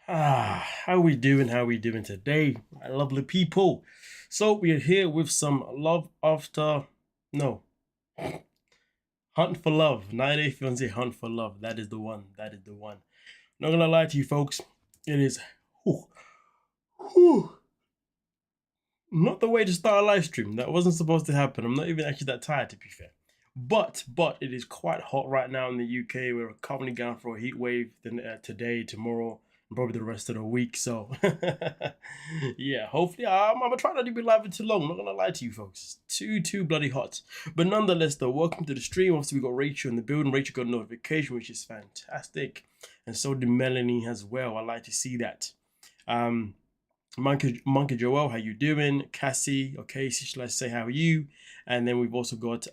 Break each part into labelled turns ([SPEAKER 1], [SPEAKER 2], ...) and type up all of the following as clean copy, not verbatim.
[SPEAKER 1] How we doing? How we doing today, my lovely people? So we are here with some love after no hunt for love. 90 fiance hunt for love. That is the one. That is the one. Not gonna lie to you, folks. It is whew, whew, not the way to start a live stream. That wasn't supposed to happen. I'm not even actually that tired, to be fair. But it is quite hot right now in the UK. We're currently going for a heat wave today, tomorrow, and probably the rest of the week. So yeah, hopefully I'm gonna try not to be live for too long. I'm not gonna lie to you folks. Too bloody hot. But nonetheless, though, welcome to the stream. Obviously, we got Rachel in the building. Rachel got a notification, which is fantastic, and so did Melanie as well. I like to see that. Monkey Joel, how you doing? Cassie, okay, so let's say how are you? And then we've also got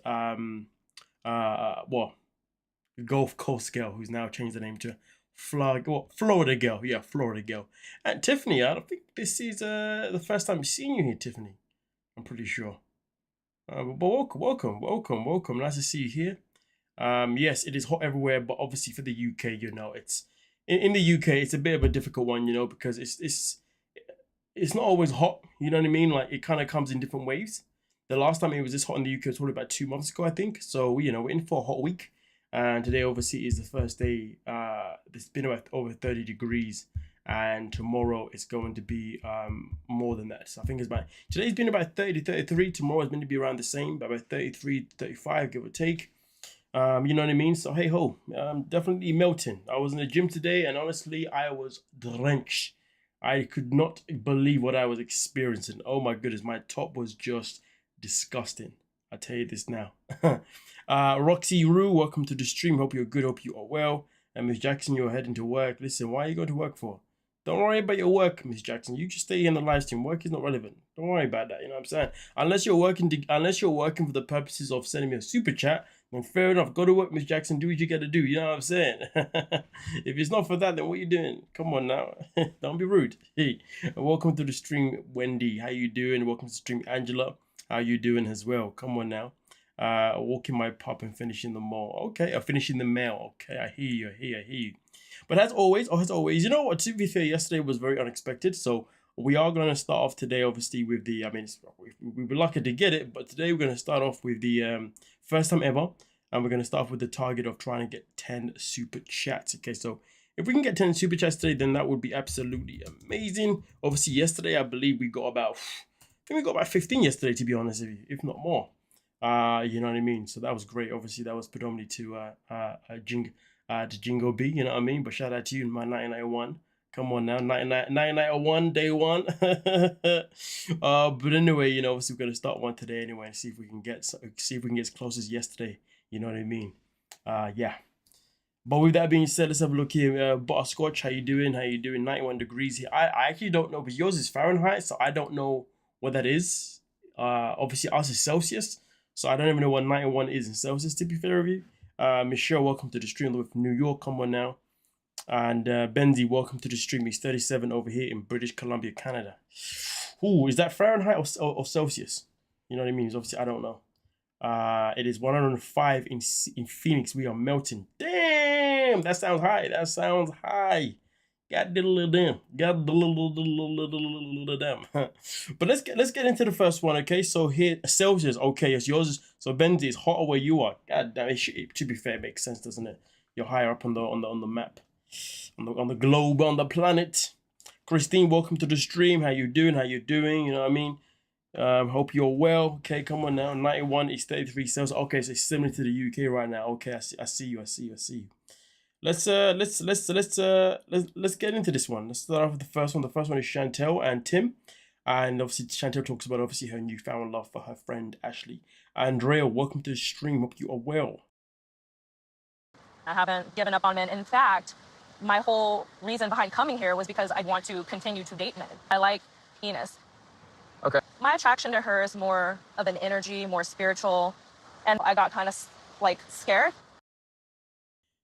[SPEAKER 1] Gulf Coast girl, who's now changed the name to Florida girl. Yeah, Florida girl. And Tiffany, I don't think this is the first time I've seen you here, Tiffany. I'm pretty sure. But welcome. Nice to see you here. Yes, it is hot everywhere, but obviously for the UK, you know, it's in the UK, it's a bit of a difficult one, you know, because it's not always hot. You know what I mean? Like it kind of comes in different waves. The last time it was this hot in the UK was probably about 2 months ago, I think. So you know, we're in for a hot week, and today obviously is the first day. It's been about over 30 degrees, and tomorrow it's going to be more than that. So I think today's been about 30, 33. Tomorrow is going to be around the same, about 33, 35, give or take. You know what I mean? So hey ho, I'm definitely melting. I was in the gym today, and honestly, I was drenched. I could not believe what I was experiencing. Oh my goodness, my top was just disgusting. I'll tell you this now. Roxy Rue, welcome to the stream. Hope you're good, hope you are well. And Miss Jackson, you're heading to work. Listen, why are you going to work for? Don't worry about your work, Miss Jackson. You just stay in the live stream. Work is not relevant. Don't worry about that. You know what I'm saying? Unless you're working for the purposes of sending me a super chat, then fair enough. Go to work, Miss Jackson. Do what you got to do. You know what I'm saying? If it's not for that, then what are you doing? Come on now. Don't be rude. Hey, welcome to the stream, Wendy. How you doing? Welcome to the stream, Angela. How you doing as well? Come on now. Walking my pup and finishing the mall. Okay, finishing the mail. Okay, I hear you. But as always, you know what? To be fair, yesterday was very unexpected. So we are going to start off today, obviously, with the. I mean, we were lucky to get it, but today we're going to start off with the first time ever, and we're going to start off with the target of trying to get 10 super chats. Okay, so if we can get 10 super chats today, then that would be absolutely amazing. Obviously, yesterday I believe we got about. I think we got about 15 yesterday, to be honest with you, if not more. You know what I mean? So that was great. Obviously, that was predominantly to Jingo B, you know what I mean? But shout out to you, my 1991. Come on now, 1991, day one. But anyway, you know, obviously we're gonna start one today anyway and see if we can get as close as yesterday. You know what I mean? Yeah. But with that being said, let's have a look here. Butterscotch, how you doing? 91 degrees here. I actually don't know, but yours is Fahrenheit, so I don't know what that is. Obviously ours is Celsius, so I don't even know what 91 is in Celsius, to be fair with you. Michelle, welcome to the stream with New York. Come on now. And Benzi, welcome to the stream. He's 37 over here in British Columbia, Canada. Ooh, is that Fahrenheit or Celsius? You know what I mean? Obviously, I don't know. It is 105 in Phoenix. We are melting. Damn, that sounds high. Got the little damn. But let's get into the first one, okay? So here, Celsius, okay, yes, yours is, so Benzi is hotter where you are. God damn, to be fair, it makes sense, doesn't it? You're higher up on the map, on the globe, on the planet. Christine, welcome to the stream. How you doing? You know what I mean? Hope you're well. Okay, come on now. 91 is 33 Celsius. Okay, so it's similar to the UK right now. Okay, I see you. Let's get into this one. Let's start off with the first one. The first one is Chantel and Tim. And obviously Chantel talks about obviously her newfound love for her friend Ashley. Andrea, welcome to the stream. Hope you are well.
[SPEAKER 2] I haven't given up on men. In fact, my whole reason behind coming here was because I want to continue to date men. I like Enos. Okay. My attraction to her is more of an energy, more spiritual, and I got kind of like scared.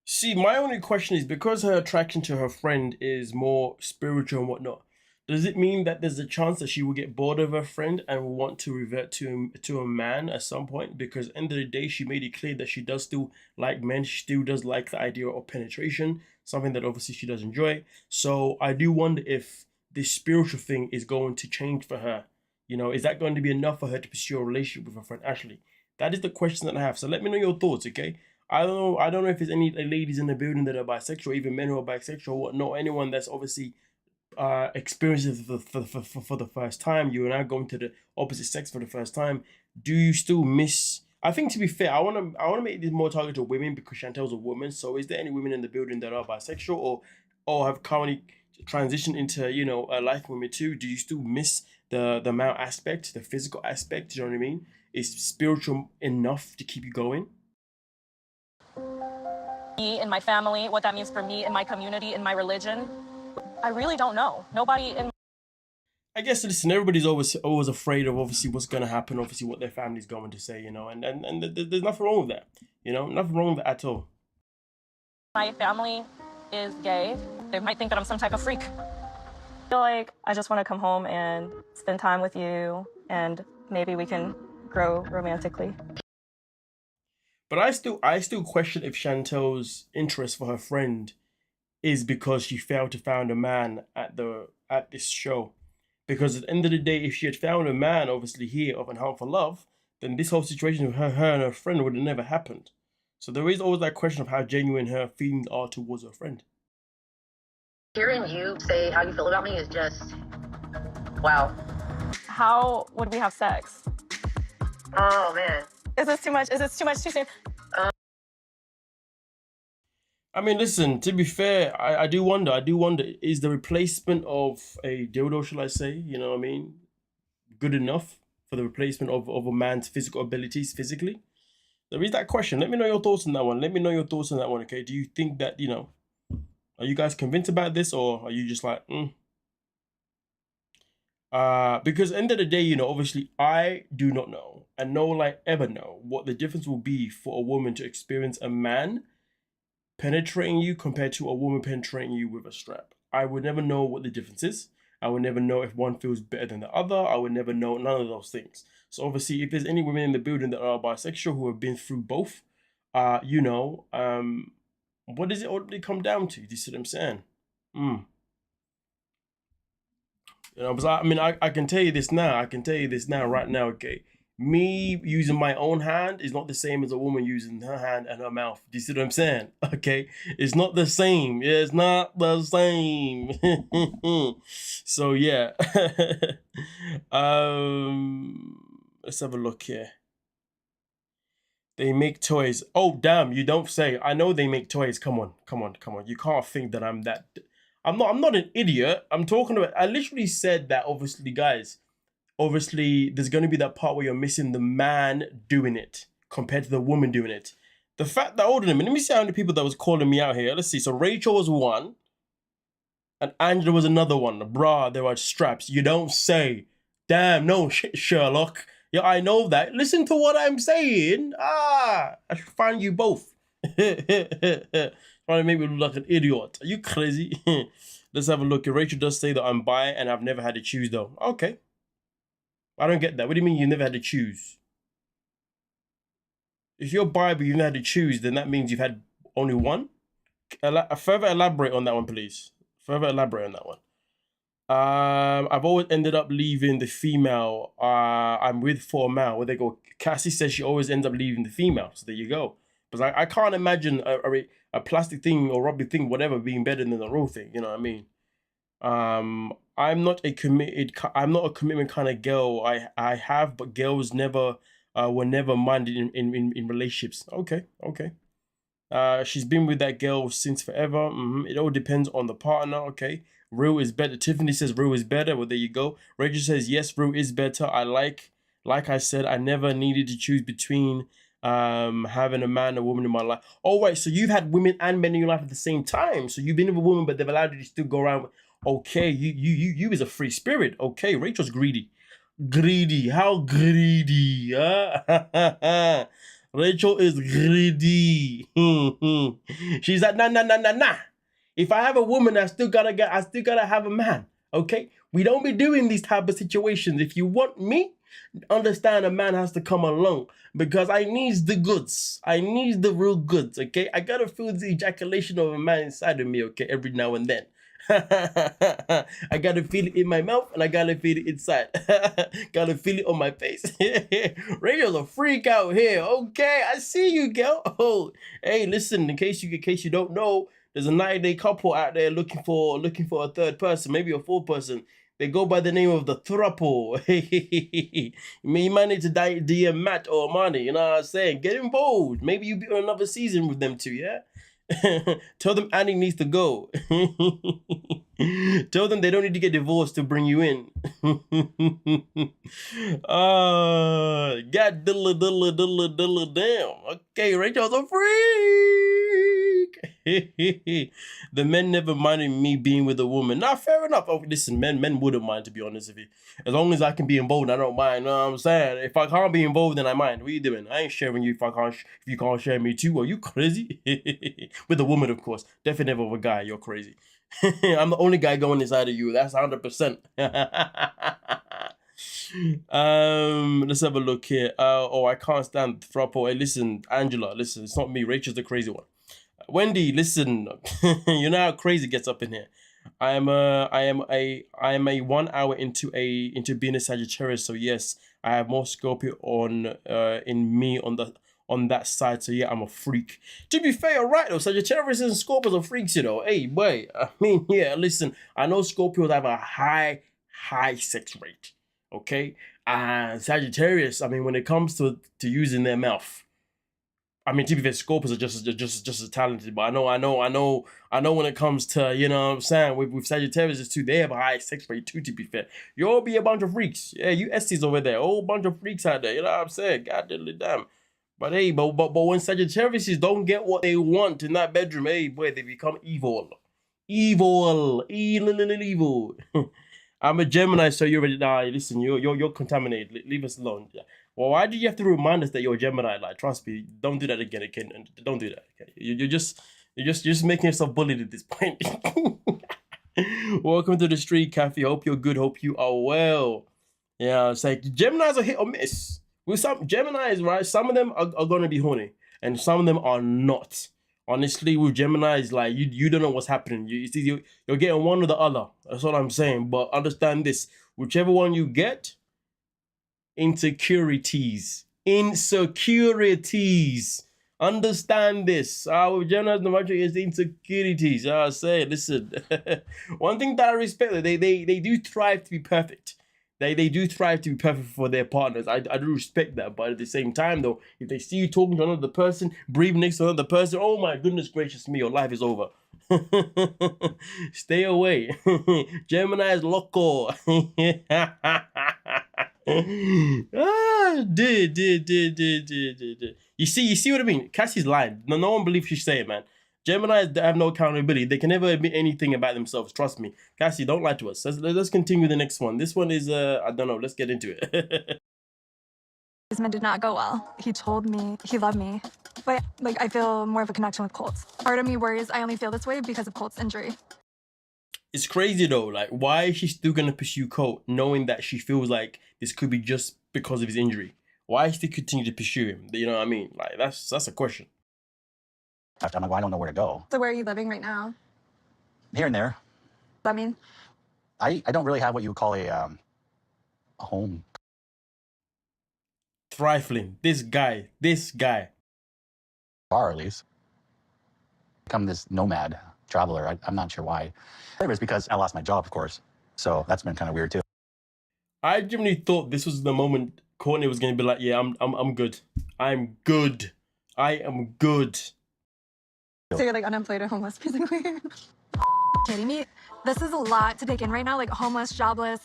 [SPEAKER 1] See, my only question is, because her attraction to her friend is more spiritual and whatnot, Does it mean that there's a chance that she will get bored of her friend and will want to revert to a man at some point? Because at the end of the day, she made it clear that she does still like men. She still does like the idea of penetration, something that obviously she does enjoy. So I do wonder if this spiritual thing is going to change for her. You know, is that going to be enough for her to pursue a relationship with her friend Ashley? That is the question that I have. So let me know your thoughts, okay? I don't know. I don't know if there's any ladies in the building that are bisexual, even men who are bisexual, or whatnot. Anyone that's obviously experiences for the first time. You are now going to the opposite sex for the first time. Do you still miss? I think, to be fair, I want to make this more targeted to women because Chantel's a woman. So is there any women in the building that are bisexual or have currently transitioned into, you know, a life with me too? Do you still miss the male aspect, the physical aspect? Do you know what I mean? Is spiritual enough to keep you going?
[SPEAKER 2] Me and my family, what that means for me and my community and my religion, I really don't know. Nobody in
[SPEAKER 1] I guess, listen, everybody's always afraid of obviously what's going to happen, obviously what their family's going to say, you know, and there's nothing wrong with that, you know, nothing wrong with that at all.
[SPEAKER 2] my family is gay. They might think that I'm some type of freak. I feel like I just want to come home and spend time with you, and maybe we can grow romantically.
[SPEAKER 1] But I still question if Chantel's interest for her friend is because she failed to find a man at this show. Because at the end of the day, if she had found a man, obviously here of Unhelpful Love, then this whole situation with her and her friend would have never happened. So there is always that question of how genuine her feelings are towards her friend.
[SPEAKER 3] Hearing you say how you feel about me is just, wow.
[SPEAKER 2] How would we have sex?
[SPEAKER 3] Oh, man.
[SPEAKER 2] Is this too much? Is this too much too soon?
[SPEAKER 1] I mean, listen, to be fair, I do wonder, is the replacement of a dildo, shall I say, you know what I mean, good enough for the replacement of a man's physical abilities physically? There is that question. Let me know your thoughts on that one. Okay? Do you think that, you know, are you guys convinced about this, or are you just like, because at the end of the day, you know, obviously I do not know, and no one will ever know what the difference will be for a woman to experience a man penetrating you compared to a woman penetrating you with a strap. I would never know what the difference is. I would never know if one feels better than the other. I would never know none of those things. So obviously, if there's any women in the building that are bisexual who have been through both, you know, what does it ultimately come down to? Do you see what I'm saying? You know, because I mean, I can tell you this now. Right now, okay? Me using my own hand is not the same as a woman using her hand and her mouth. Do you see what I'm saying? Okay? It's not the same. It's not the same. So, yeah. Let's have a look here. They make toys. Oh, damn, you don't say. I know they make toys. Come on. You can't think that I'm that... I'm not an idiot. I'm talking about... I literally said that, obviously, guys. Obviously, there's going to be that part where you're missing the man doing it compared to the woman doing it. The fact that... Hold on a minute. Let me see how many people that was calling me out here. Let's see. So, Rachel was one. And Angela was another one. Bruh, there were straps. You don't say. Damn, no, Sherlock. Yeah, I know that. Listen to what I'm saying. I should find you both. Trying to make me look like an idiot. Are you crazy? Let's have a look. Rachel does say that I'm bi and I've never had to choose though. Okay. I don't get that. What do you mean you never had to choose? If you're bi but you've never had to choose, then that means you've had only one? Further elaborate on that one, please. I've always ended up leaving the female I'm with for a male. Where they go, Cassie says she always ends up leaving the female. So there you go. But I can't imagine a plastic thing or rubber thing, whatever, being better than a real thing. You know what I mean? I'm not a commitment kind of girl. I have, but girls never were never minded in relationships. Okay. She's been with that girl since forever. It all depends on the partner. Okay. Real is better. Tiffany says real is better. Well, there you go. Rachel says yes, real is better. Like I said, I never needed to choose between having a man and a woman in my life. Oh, right. So you've had women and men in your life at the same time. So you've been with a woman, but they've allowed you to still go around. Okay, you is a free spirit. Okay, Rachel's greedy. How greedy? Huh? Rachel is greedy. She's like, nah. If I have a woman, I still gotta have a man. Okay? We don't be doing these type of situations. If you want me, understand a man has to come along because I needs the goods. I needs the real goods, okay? I gotta feel the ejaculation of a man inside of me, okay, every now and then. I gotta feel it in my mouth and I gotta feel it inside. Gotta feel it on my face. Rachel's a freak out here. Okay, I see you, girl. Oh, hey, listen, in case you don't know, there's a 90-day couple out there looking for a third person, maybe a fourth person. They go by the name of the throuple. You might need to DM Matt or Armani, you know what I'm saying? Get involved. Maybe you'll be on another season with them too, yeah? Tell them Annie needs to go. Tell them they don't need to get divorced to bring you in. God diddle damn. Okay, Rachel's a freak. The men never minded me being with a woman. Nah, fair enough. Oh, listen, men wouldn't mind, to be honest with you. As long as I can be involved, I don't mind. You know what I'm saying? If I can't be involved, then I mind. What are you doing? I ain't sharing you if you can't share me too. Are you crazy? With a woman, of course. Definitely never with a guy. You're crazy. I'm the only guy going inside of you. That's 100%. Let's have a look here. Oh, I can't stand throuple. Hey, listen, Angela, listen, it's not me. Rachel's the crazy one. Wendy, listen, you know how crazy it gets up in here. I am a 1 hour into being a Sagittarius, so yes, I have more Scorpio in me on that side. So yeah, I'm a freak. To be fair, you're right though. Sagittarius and Scorpios are freaks, you know. Hey, boy, I mean, yeah, listen, I know Scorpios have a high sex rate, okay? And Sagittarius, I mean, when it comes to using their mouth, I mean, to be fair, Scorpios are just as talented, but I know when it comes to, you know what I'm saying, with Sagittarius too, they have a high sex rate too, to be fair. You all be a bunch of freaks. Yeah, you Estes over there, a whole bunch of freaks out there, you know what I'm saying? God damn. But hey, but when Sagittarius don't get what they want in that bedroom, hey boy, they become evil. Evil. I'm a Gemini, so you're already listen, you're contaminated. Leave us alone. Well, why do you have to remind us that you're a Gemini? Like, trust me, don't do that again. Don't do that. Okay? You're just making yourself bullied at this point. Welcome to the street, Kathy. Hope you're good. Hope you are well. Yeah, it's like Geminis are hit or miss. With some Geminis, right? Some of them are gonna be horny, and some of them are not. Honestly, with Geminis, like you don't know what's happening. You're getting one or the other. That's what I'm saying. But understand this: whichever one you get, insecurities. Understand this. With Geminis, the matter is insecurities. I say, listen. One thing that I respect, they do strive to be perfect. They do strive to be perfect for their partners. I do respect that, but at the same time, though, if they see you talking to another person, breathing next to another person, oh my goodness gracious me, your life is over. Stay away. Gemini is loco. You see what I mean? Cassie's lying. No one believes she's saying, man. Geminis have no accountability. They can never admit anything about themselves. Trust me. Cassie, don't lie to us. Let's continue with the next one. This one is, I don't know. Let's get into it.
[SPEAKER 2] Usman did not go well. He told me he loved me, but like I feel more of a connection with Colt. Part of me worries I only feel this way because of Colt's injury.
[SPEAKER 1] It's crazy though. Like, why is she still gonna pursue Colt, knowing that she feels like this could be just because of his injury? Why still continue to pursue him? You know what I mean? Like, that's a question.
[SPEAKER 4] I'm like, well, I don't know where to go.
[SPEAKER 2] So where are you living right now?
[SPEAKER 4] Here and there.
[SPEAKER 2] I mean,
[SPEAKER 4] I don't really have what you would call a home.
[SPEAKER 1] Trifling. This guy.
[SPEAKER 4] Bar, at least. Become this nomad traveler. I'm not sure why. It's because I lost my job, of course. So that's been kind of weird too.
[SPEAKER 1] I genuinely thought this was the moment Courtney was gonna be like, yeah, I'm good. I'm good. I am good.
[SPEAKER 2] so you're like unemployed or homeless, basically. Kidding me? This is a lot to take in right now. Like homeless, jobless,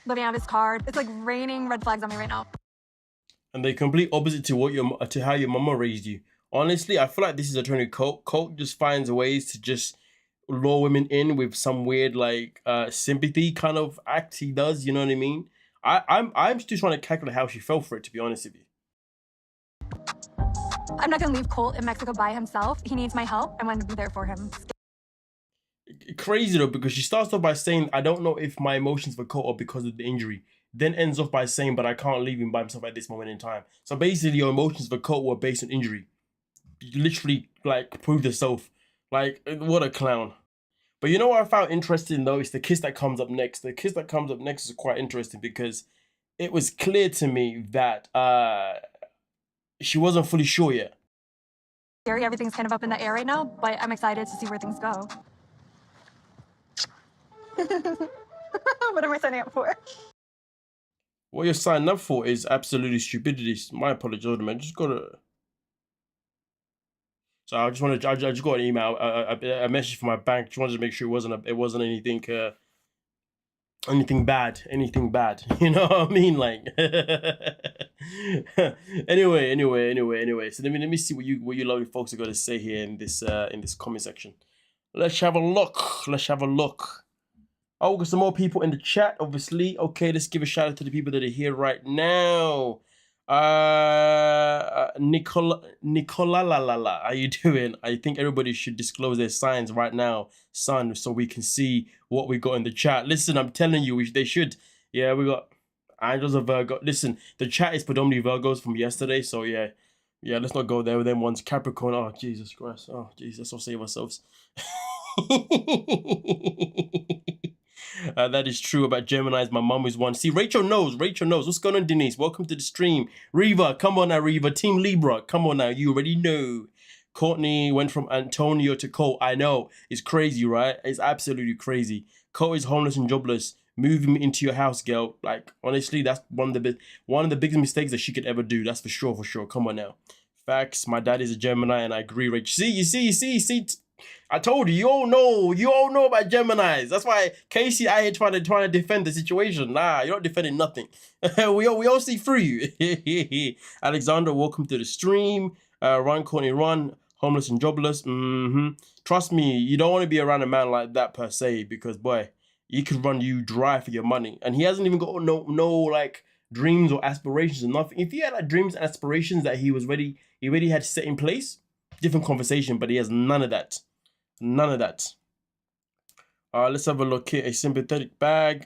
[SPEAKER 2] living out of his car. It's like raining red flags on me right now.
[SPEAKER 1] And they're complete opposite to how your mama raised you. Honestly, I feel like this is a turning Colt. Colt just finds ways to just lure women in with some weird like sympathy kind of act he does. You know what I mean? I'm still trying to calculate how she fell for it, to be honest with you.
[SPEAKER 2] I'm not gonna leave Colt in Mexico by himself. He needs my help. I want to be there for him.
[SPEAKER 1] Crazy though, because she starts off by saying, I don't know if my emotions for Colt are because of the injury. Then ends off by saying, but I can't leave him by himself at this moment in time. So basically, your emotions for Colt were based on injury. You literally, like, proved yourself. Like, what a clown. But you know what I found interesting though? It's the kiss that comes up next. The kiss that comes up next is quite interesting because it was clear to me that she wasn't fully sure yet.
[SPEAKER 5] Scary, everything's kind of up in the air right now, but I'm excited to see where things go. What am I signing up for?
[SPEAKER 1] What you're signing up for is absolutely stupidity. My apologies, man. Just gotta. So I just got an email, a message from my bank. Just wanted to make sure it wasn't anything, anything bad. You know what I mean? Like, anyway. So let me see what you lovely folks are gonna say here in this comment section. Let's have a look. Oh, got some more people in the chat, obviously. Okay, let's give a shout out to the people that are here right now. Nicola la la la, how you doing? I think everybody should disclose their signs right now, son, so we can see what we got in the chat. Listen, I'm telling you, they should. Yeah, we got Angels of Virgo. Listen, the chat is predominantly Virgos from yesterday, so yeah, let's not go there with them ones. Capricorn, oh Jesus Christ, oh Jesus, let's save ourselves. That is true about Geminis. My mom is one. See, Rachel knows. What's going on, Denise? Welcome to the stream. Reva, come on now, Reva. Team Libra, come on now. You already know. Courtney went from Antonio to Colt. I know. It's crazy, right? It's absolutely crazy. Colt is homeless and jobless. Move him into your house, girl. Like, honestly, that's one of the biggest mistakes that she could ever do. That's for sure. Come on now. Facts. My dad is a Gemini, and I agree, Rachel. See. I told you, you all know about Geminis. That's why Casey out here trying to defend the situation. Nah, you're not defending nothing. we all see through you. Alexander, welcome to the stream. Run, Courtney, run. Homeless and jobless. Trust me, you don't want to be around a man like that per se, because boy, he could run you dry for your money. And he hasn't even got no like dreams or aspirations or nothing. If he had like dreams and aspirations that he already had set in place, different conversation, but he has none of that. Let's have a look here. A sympathetic bag.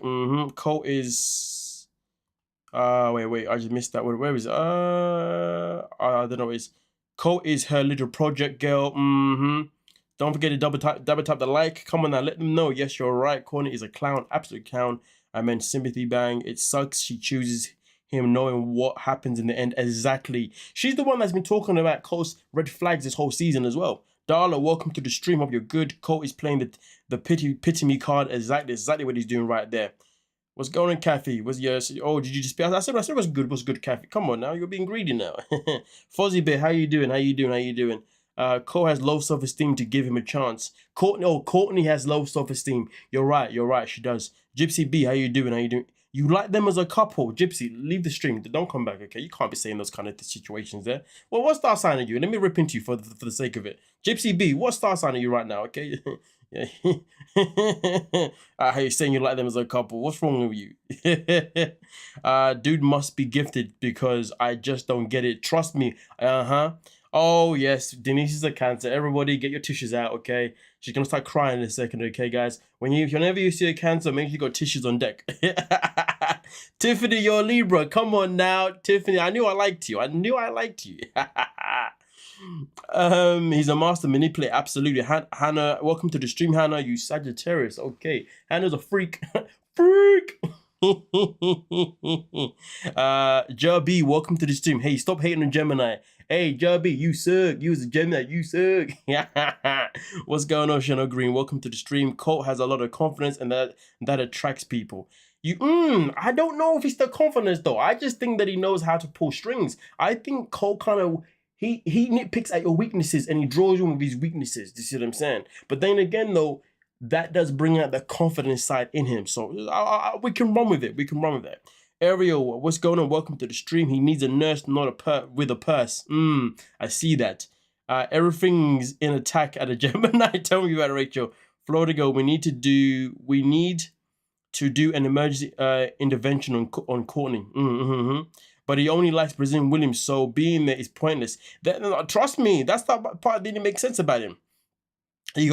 [SPEAKER 1] Colt is wait, I just missed that word. Where is it? I don't know. Colt is her little project girl. Don't forget to double tap the like. Come on now, let them know. Yes, you're right. Courtney is a clown, absolute clown. I meant sympathy bang. It sucks she chooses him knowing what happens in the end. Exactly. She's the one that's been talking about Colt's red flags this whole season as well. Darla, welcome to the stream. Hope you're good. Colt is playing the pity me card. Exactly what he's doing right there. What's going on, Kathy? Did you just? I said what's good, Kathy? Come on now, you're being greedy now. Fuzzy Bear, how you doing? Colt has low self-esteem to give him a chance. Courtney has low self-esteem. You're right. She does. Gypsy B, how you doing? You like them as a couple. Gypsy, leave the stream. Don't come back, okay? You can't be saying those kind of situations there. Well, what star sign are you? Let me rip into you for the sake of it. Gypsy B, what star sign are you right now, okay? Yeah. How you saying you like them as a couple? What's wrong with you? Dude must be gifted because I just don't get it. Trust me. Oh, yes. Denise is a Cancer. Everybody get your tissues out, okay? She's going to start crying in a second, okay, guys? Whenever you see a Cancer, make sure you got tissues on deck. Tiffany, you're a Libra. Come on now. Tiffany, I knew I liked you. He's a master manipulator. Absolutely. Hannah, welcome to the stream, Hannah. You Sagittarius. Okay. Hannah's a freak. Jerby, welcome to the stream. Hey, stop hating on Gemini. Hey, Jerby, you suck. You was a Gemini. You suck. What's going on, Shano Green? Welcome to the stream. Colt has a lot of confidence, and that attracts people. I don't know if it's the confidence though. I just think that he knows how to pull strings. I think Colt kind of he nitpicks at your weaknesses and he draws you with his weaknesses. Do you see what I'm saying? But then again though, that does bring out the confidence side in him. So we can run with it. Ariel, what's going on? Welcome to the stream. He needs a nurse, not with a purse. I see that. Everything's in attack at a Gemini. Tell me about it, Rachel. Florida girl, we need to do an emergency intervention on Courtney. But he only likes Brazilian Williams, so being there is pointless. Trust me, that's the part that didn't make sense about him. He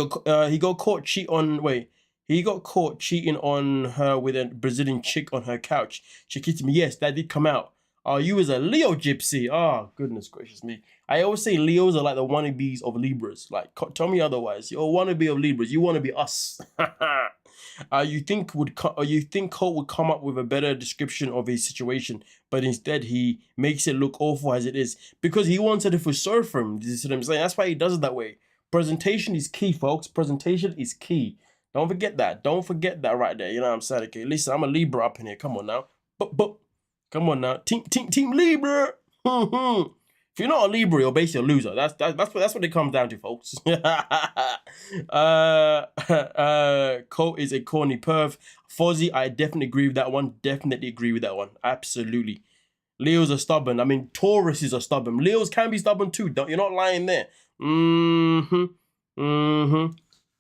[SPEAKER 1] got caught cheat on. Wait, he got caught cheating on her with a Brazilian chick on her couch. She kissed me. Yes, that did come out. Oh, you was a Leo gypsy. Oh, goodness gracious me. I always say Leos are like the wannabes of Libras. Like, tell me otherwise. You're a wannabe of Libras. You want to be us. You think Colt would come up with a better description of his situation, but instead he makes it look awful as it is because he wants her to feel sorry for him. You see what I'm saying? That's why he does it that way. Presentation is key, folks. Presentation is key. Don't forget that. Don't forget that right there. You know what I'm saying? Okay, listen, I'm a Libra up in here. Come on now. But. Come on now, team Libra. If you're not a Libra, you're basically a loser. That's what it comes down to, folks. Colt is a corny perv. Fozzie, I definitely agree with that one. Definitely agree with that one. Absolutely. Leos are stubborn. I mean, Tauruses are stubborn. Leos can be stubborn too. You're not lying there.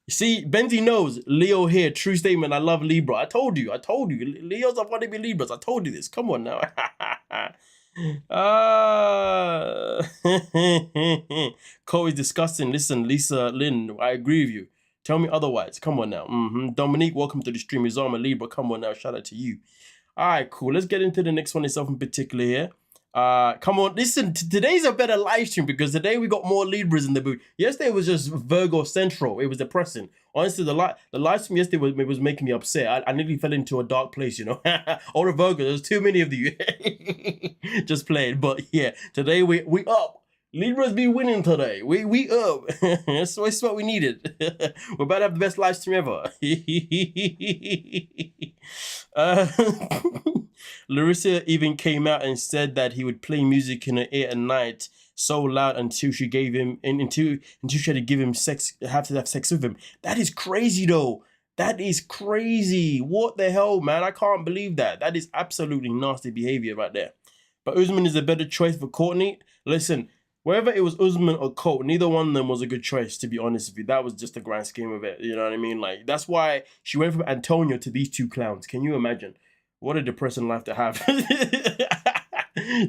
[SPEAKER 1] See, Benzie knows. Leo here, true statement. I love Libra. I told you. Leos are wanting to be Libras. I told you this. Come on now. Cole is disgusting. Listen, Lisa Lynn, I agree with you. Tell me otherwise. Come on now. Dominique, welcome to the stream. Izama Libra. Come on now. Shout out to you. All right, cool. Let's get into the next one itself in particular here. Come on, listen, today's a better live stream because today we got more Libras in the booth. Yesterday was just Virgo Central. It was depressing. Honestly, the live stream yesterday was making me upset. I nearly fell into a dark place, you know. All the Virgos, there's too many of you. Just playing, but yeah, today we up. Libras be winning today. We up. That's what we needed. We're about to have the best live stream ever. Larissa even came out and said that he would play music in her ear at night so loud until she gave him until she had to give him sex, have to have sex with him. That is crazy though. That is crazy. What the hell, man? I can't believe that. That is absolutely nasty behavior right there. But Usman is a better choice for Courtney. Listen, whether it was Usman or Colt, neither one of them was a good choice, to be honest with you. That was just the grand scheme of it. You know what I mean? Like, that's why she went from Antonio to these two clowns. Can you imagine? What a depressing life to have.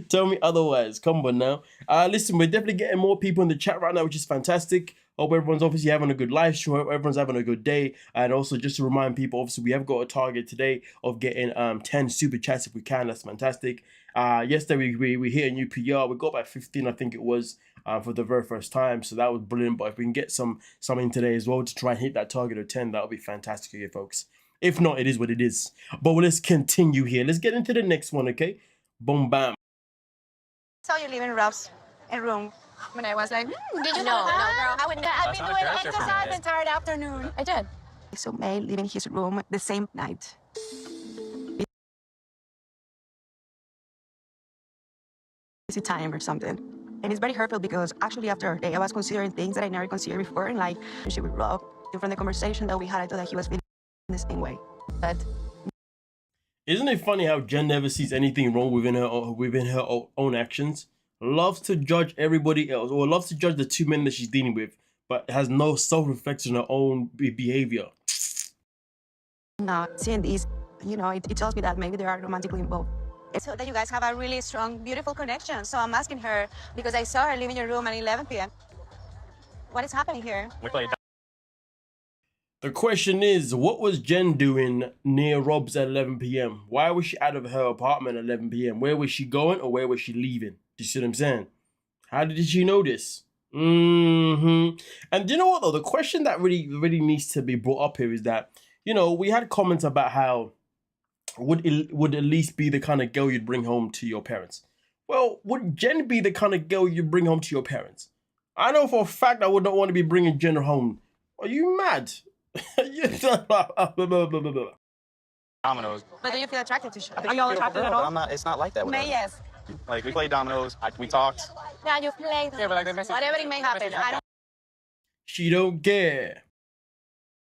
[SPEAKER 1] Tell me otherwise. Come on now. Listen, we're definitely getting more people in the chat right now, which is fantastic. Hope everyone's obviously having a good live stream. Hope everyone's having a good day. And also, just to remind people, obviously, we have got a target today of getting 10 super chats if we can. That's fantastic. Yesterday, we hit a new PR. We got about 15, I think it was, for the very first time. So that was brilliant. But if we can get something today as well to try and hit that target of 10, that would be fantastic here, folks. If not, it is what it is. But let's continue here. Let's get into the next one, okay? Boom, bam.
[SPEAKER 6] Saw you leaving Rob's room when I was like,
[SPEAKER 2] Did you know? No, girl, I wouldn't.
[SPEAKER 6] I've been doing exercise the entire afternoon.
[SPEAKER 2] I did.
[SPEAKER 6] So May leaving his room the same night. Busy time or something. And it's very hurtful because actually after a day I was considering things that I never considered before in life. And she would Rob. And from the conversation that we had, I thought that he was feeling the same way. But
[SPEAKER 1] isn't it funny how Jen never sees anything wrong within her own actions? Loves to judge everybody else, or loves to judge the two men that she's dealing with, but has no self-reflection on her own behavior.
[SPEAKER 6] now seeing this, you know, it tells me that maybe they are romantically involved. So that you guys have a really strong, beautiful connection. So I'm asking her because I saw her leaving your room at 11 p.m. What is happening here?
[SPEAKER 1] The question is, what was Jen doing near Rob's at 11 p.m.? Why was she out of her apartment at 11 p.m.? Where was she going or where was she leaving? Do you see what I'm saying? How did she know this? And you know what though? The question that really needs to be brought up here is that, you know, we had comments about how would Elise be the kind of girl you'd bring home to your parents? Well, would Jen be the kind of girl you'd bring home to your parents? I know for a fact I would not want to be bringing Jen home. Are you mad?
[SPEAKER 7] Dominoes.
[SPEAKER 6] But do you feel attracted to her?
[SPEAKER 7] Are y'all attracted at all? I'm not. It's not like that.
[SPEAKER 6] May, yes.
[SPEAKER 7] Like we played dominoes. We talked.
[SPEAKER 6] Yeah, you played.
[SPEAKER 7] Yeah, but like
[SPEAKER 6] whatever it may happen. I don't
[SPEAKER 1] She don't care.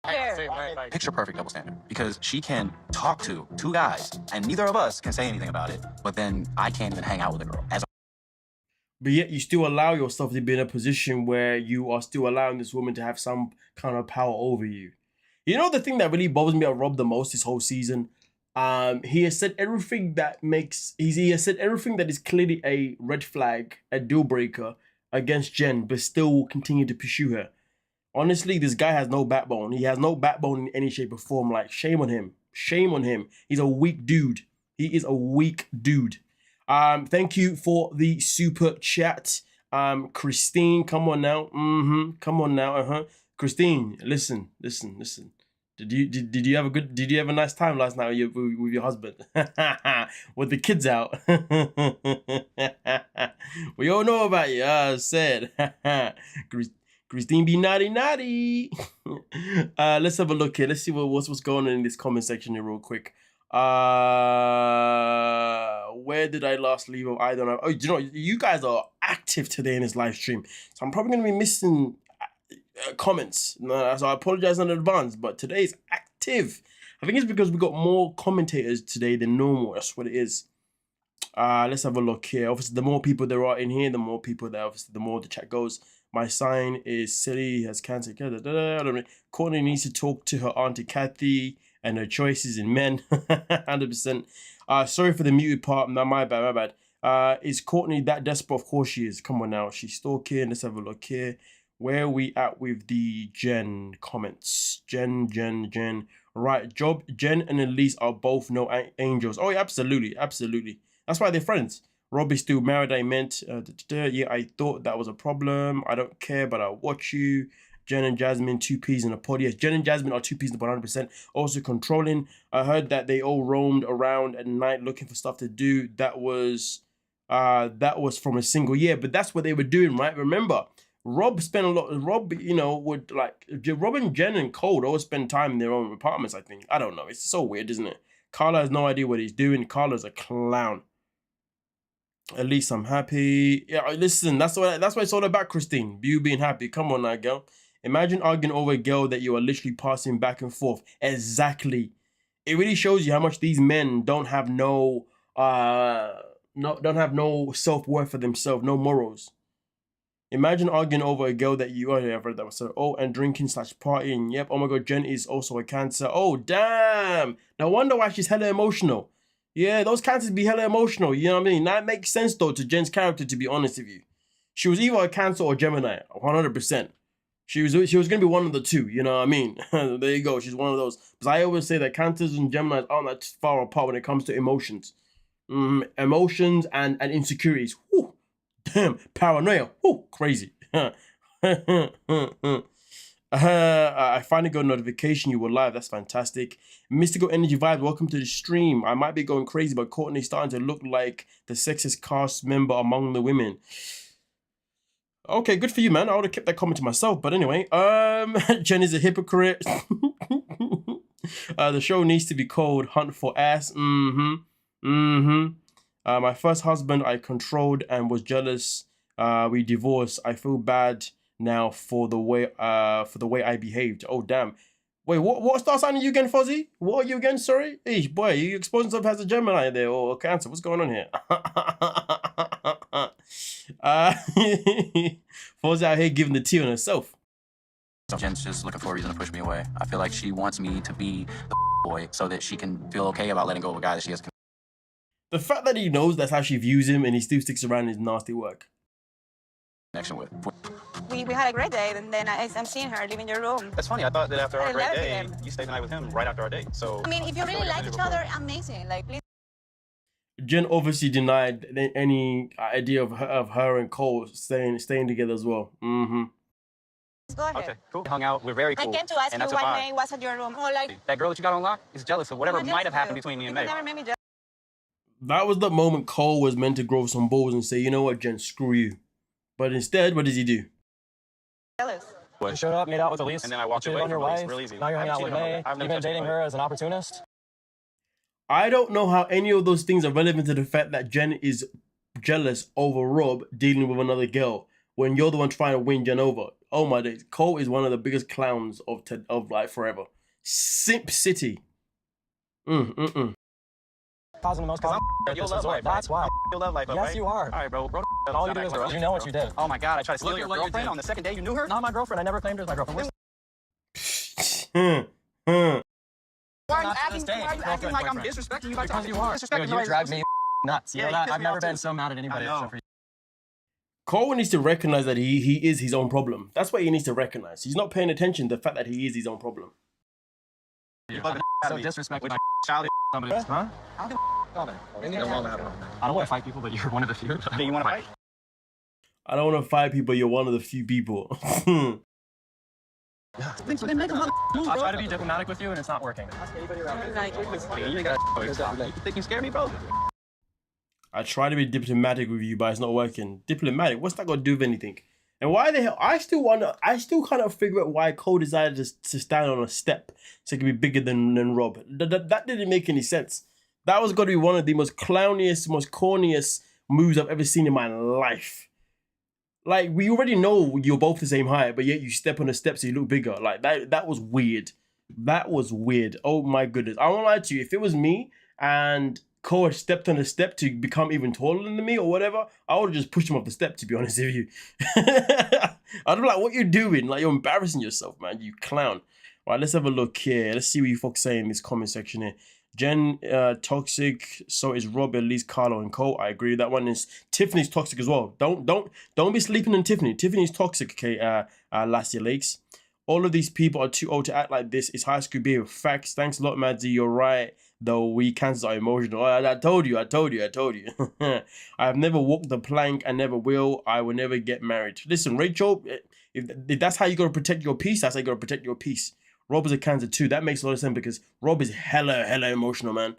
[SPEAKER 6] care.
[SPEAKER 4] Picture perfect double standard, because she can talk to two guys and neither of us can say anything about it, but then I can't even hang out with a girl.
[SPEAKER 1] But yet you still allow yourself to be in a position where you are still allowing this woman to have some kind of power over you. You know the thing that really bothers me about Rob the most this whole season? He has said everything that he has said everything that is clearly a red flag, a deal breaker against Jen, but still will continue to pursue her. Honestly, this guy has no backbone. He has no backbone in any shape or form. Like, shame on him. Shame on him. He's a weak dude. He is a weak dude. Thank you for the super chat. Christine, come on now. Come on now. Christine, listen. Did you have a nice time last night with your husband? With the kids out. We all know about you. I said. Christine be naughty. Let's have a look here. Let's see what's going on in this comment section here real quick. Where did I last leave off? I don't know. Oh, you know, you guys are active today in this live stream, so I'm probably gonna be missing comments. So I apologize in advance, but today is active. I think it's because we got more commentators today than normal. That's what it is. Let's have a look here. Obviously, the more people there are in here, the more people there. Obviously, the more the chat goes. My sign is silly, has cancer. I don't know. Courtney needs to talk to her auntie Kathy and her choices in men. 100%. Sorry for the muted part. No, my bad. Is Courtney that desperate? Of course she is. Come on now. She's stalking. Let's have a look here. Where are we at with the Jen comments? Jen. Right. Jen and Elise are both no angels. Oh, yeah, absolutely. That's why they're friends. Rob is still married, I meant. Yeah, I thought that was a problem. I don't care, but I'll watch you. Jen and Jasmine, 2 peas in a pod. Yes, Jen and Jasmine are 2 peas in a pod, 100%. Also controlling. I heard that they all roamed around at night looking for stuff to do. That was from a single year, but that's what they were doing, right? Remember, Rob spent a lot. Rob, you know, would like Rob and Jen and Colt always spend time in their own apartments. I think. I don't know. It's so weird, isn't it? Carlo has no idea what he's doing. Carlo's a clown. At least I'm happy. Yeah, listen, that's what it's all about, Christine. You being happy. Come on now, girl. Imagine arguing over a girl that you are literally passing back and forth. Exactly. It really shows you how much these men don't have no self-worth for themselves, no morals. Imagine arguing over a girl that you I've read that was so and drinking / partying. Yep. Oh my god, Jen is also a cancer. Oh damn. No wonder why she's hella emotional. Yeah, those cancers be hella emotional, you know what I mean? That makes sense, though, to Jen's character, to be honest with you. She was either a Cancer or Gemini, 100%. She was going to be one of the two, you know what I mean? There you go, she's one of those. Because I always say that Cancers and Geminis aren't that far apart when it comes to emotions. Emotions and insecurities. Whew, damn, paranoia. Whew, crazy. I finally got a notification you were live. That's fantastic. Mystical Energy Vibes, welcome to the stream. I might be going crazy, but Courtney's starting to look like the sexist cast member among the women. Okay, good for you, man. I would have kept that comment to myself, but anyway. Jen is a hypocrite. The show needs to be called Hunt for Ass. My first husband I controlled and was jealous. We divorced. I feel bad now for the way I behaved. Oh damn. Wait, what star sign are you again, Fozzie? What are you again? Sorry? Eesh, boy, you exposing yourself as a Gemini there or Cancer. What's going on here? Fozzie out here giving the tea on herself.
[SPEAKER 4] Jen's just looking for a reason to push me away. I feel like she wants me to be the boy so that she can feel okay about letting go of a guy that she has.
[SPEAKER 1] The fact that he knows that's how she views him and he still sticks around is nasty work.
[SPEAKER 4] Connection with.
[SPEAKER 6] We had a great date, and then I'm seeing her leaving your room.
[SPEAKER 7] That's funny. I thought that after our great day, you stayed the night with him right after our date. So
[SPEAKER 6] I mean, if you really like each other, amazing. Like, please.
[SPEAKER 1] Jen obviously denied any idea of her and Cole staying together as well.
[SPEAKER 6] Go ahead.
[SPEAKER 7] Okay, cool. Hung out. We're very cool.
[SPEAKER 6] I came to ask you what May was at your room. Oh, like
[SPEAKER 7] that girl that you got on lock is jealous of whatever might have happened between me and May.
[SPEAKER 6] Never made me jealous.
[SPEAKER 1] That was the moment Cole was meant to grow some balls and say, you know what, Jen, screw you. But instead, what does he do?
[SPEAKER 7] What?
[SPEAKER 8] You showed up, made out with Elise,
[SPEAKER 7] and then I walked away
[SPEAKER 8] on your
[SPEAKER 7] from Elise
[SPEAKER 8] wife.
[SPEAKER 7] real easy.
[SPEAKER 8] Now you're hanging out with May. You've been dating her as an opportunist.
[SPEAKER 1] I don't know how any of those things are relevant to the fact that Jen is jealous over Rob dealing with another girl when you're the one trying to win Jen over. Oh my days. Cole is one of the biggest clowns of like forever. Simp City.
[SPEAKER 8] Causing the most problem.
[SPEAKER 7] Your love life.
[SPEAKER 8] That's why.
[SPEAKER 7] Your love life.
[SPEAKER 8] Yes,
[SPEAKER 7] right?
[SPEAKER 8] you are.
[SPEAKER 7] All right, bro.
[SPEAKER 8] All you do is you know what you did.
[SPEAKER 7] Oh my God! I tried to steal your girlfriend on the second day you knew her.
[SPEAKER 8] Not my girlfriend. I never claimed her as my girlfriend.
[SPEAKER 7] Why are you acting like I'm disrespecting you?
[SPEAKER 8] Because you are. You drive me nuts. You know that? I've never been so mad at anybody except for you.
[SPEAKER 1] Cole needs to recognize that he is his own problem. That's what he needs to recognize. He's not paying attention to the fact that he is his own problem.
[SPEAKER 8] So disrespectful.
[SPEAKER 7] Childish.
[SPEAKER 8] Huh? I don't want to fight people, but you're one of the few.
[SPEAKER 7] Do you want to fight?
[SPEAKER 1] I don't want to fight people, you're one of the few people.
[SPEAKER 8] I try to be diplomatic with you, and it's not working.
[SPEAKER 7] You think you scare me, bro?
[SPEAKER 1] I try to be diplomatic with you, but it's not working. Diplomatic? What's that got to do with anything? And why the hell? I still kind of figure out why Cole decided to stand on a step so he could be bigger than Rob. That didn't make any sense. That was got to be one of the most clowniest, most corniest moves I've ever seen in my life. Like, we already know you're both the same height, but yet you step on the steps so you look bigger. Like, that was weird. That was weird. Oh my goodness. I won't lie to you. If it was me and Cole had stepped on the step to become even taller than me or whatever, I would have just pushed him off the step, to be honest with you. I'd be like, what you doing? Like, you're embarrassing yourself, man, you clown. All right, let's have a look here. Let's see what you folks say in this comment section here. Jen, toxic. So is Rob, Elise, Carlo, and Colt. I agree. That one is Tiffany's toxic as well. Don't be sleeping on Tiffany. Tiffany's toxic. Okay, Lassie Lakes. All of these people are too old to act like this. It's high school behavior. Facts. Thanks a lot, Madsy. You're right. Though we cancers are emotional. I told you. I have never walked the plank and never will. I will never get married. Listen, Rachel, if that's how you got to protect your peace, that's how you got to protect your peace. Rob is a Cancer too. That makes a lot of sense because Rob is hella emotional, man.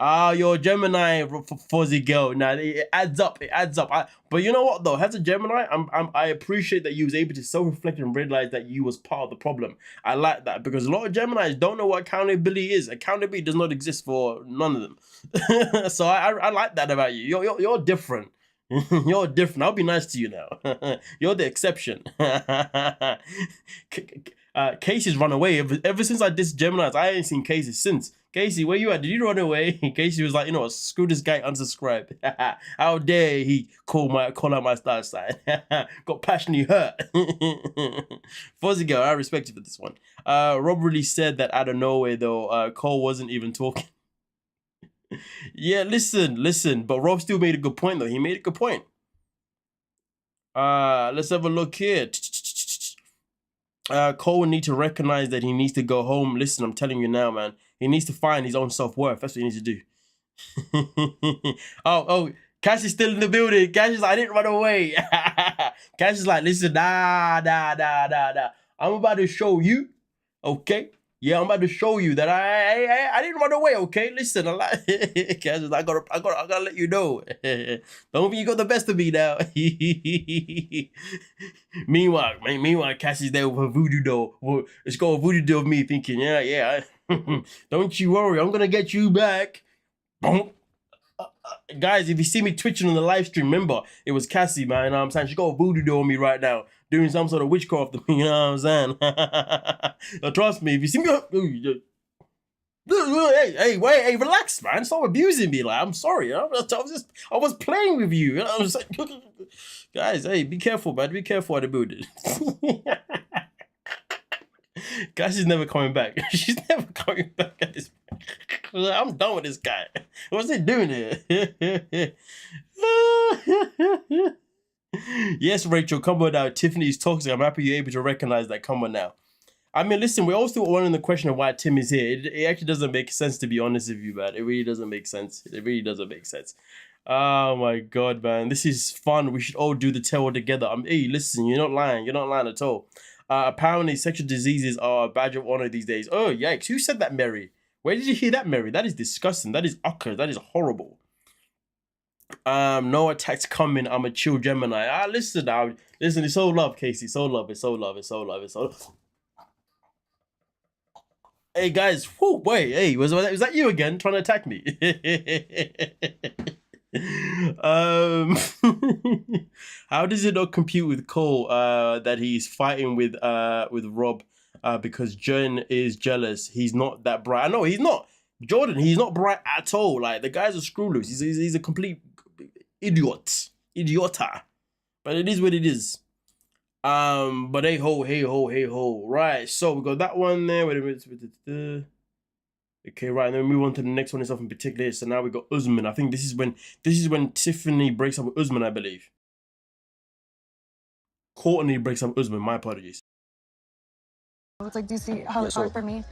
[SPEAKER 1] Ah, you're a Gemini, fuzzy girl. Nah, it adds up. It adds up. But you know what though? As a Gemini, I appreciate that you was able to self-reflect and realize that you was part of the problem. I like that because a lot of Geminis don't know what accountability is. Accountability does not exist for none of them. So I like that about you. You're different. You're different. I'll be nice to you now. You're the exception. Casey's run away. Ever since I dissed Geminis, I ain't seen Casey since. Casey, where you at? Did you run away? Casey was like, you know what, screw this guy, unsubscribe. How dare he call out my star sign. Got passionately hurt. Fuzzy girl, I respect you for this one. Rob really said that out of nowhere though. Cole wasn't even talking. Yeah, listen, but Rob still made a good point though. He made a good point. Let's have a look here. Cole will need to recognize that he needs to go home. Listen, I'm telling you now, man. He needs to find his own self-worth. That's what he needs to do. oh, Cash is still in the building. Cash is like, I didn't run away. Cash is like, listen, nah. I'm about to show you, okay? Yeah, I'm about to show you that I didn't run away, okay? Listen, I like Cash is like, I gotta let you know. Don't think you got the best of me now. Meanwhile, Cash is there with her voodoo doll. It's got a voodoo doll of me thinking, yeah. Don't you worry, I'm gonna get you back. Guys, if you see me twitching on the live stream, remember, it was Cassie, man. You know what I'm saying? She got a voodoo doll on me right now, doing some sort of witchcraft to me, you know what I'm saying? Trust me, if you see me... Hey, relax, man. Stop abusing me. Like, I'm sorry. You know? I was playing with you. You know what I'm saying? Guys, hey, be careful, man. Be careful at the building. Guys, she's never coming back. She's never coming back at this. I'm done with this guy. What's he doing here? Yes, Rachel, come on now. Tiffany's toxic. I'm happy you're able to recognize that. Come on now. I mean, listen, we're all still wondering the question of why Tim is here. It actually doesn't make sense, to be honest with you, man. It really doesn't make sense. It really doesn't make sense. Oh my God, man. This is fun. We should all do the tale together. Hey, listen, you're not lying. You're not lying at all. Apparently, sexual diseases are a badge of honor these days. Oh, yikes. Who said that, Mary? Where did you hear that, Mary? That is disgusting. That is awkward. That is horrible. No attacks coming. I'm a chill Gemini. Listen now. Listen, it's all love, Casey. It's all love. It's all love. It's all love. It's all love. Hey, guys. Whew, wait. Hey, was that you again trying to attack me? How does it not compute with Cole that he's fighting with Rob because Jen is jealous? He's not that bright. I know he's not. Jordan, he's not bright at all. Like, the guy's a screw loose. He's a complete idiota. But it is what it is. But hey ho. Right, so we got that one there. Wait a minute. Okay, right, and then we move on to the next one itself in particular. So now we got Usman. I think this is when Tiffany breaks up with Usman, I believe. Courtney breaks up with Usman. My apologies.
[SPEAKER 5] It's like, do you see how it's hard for me?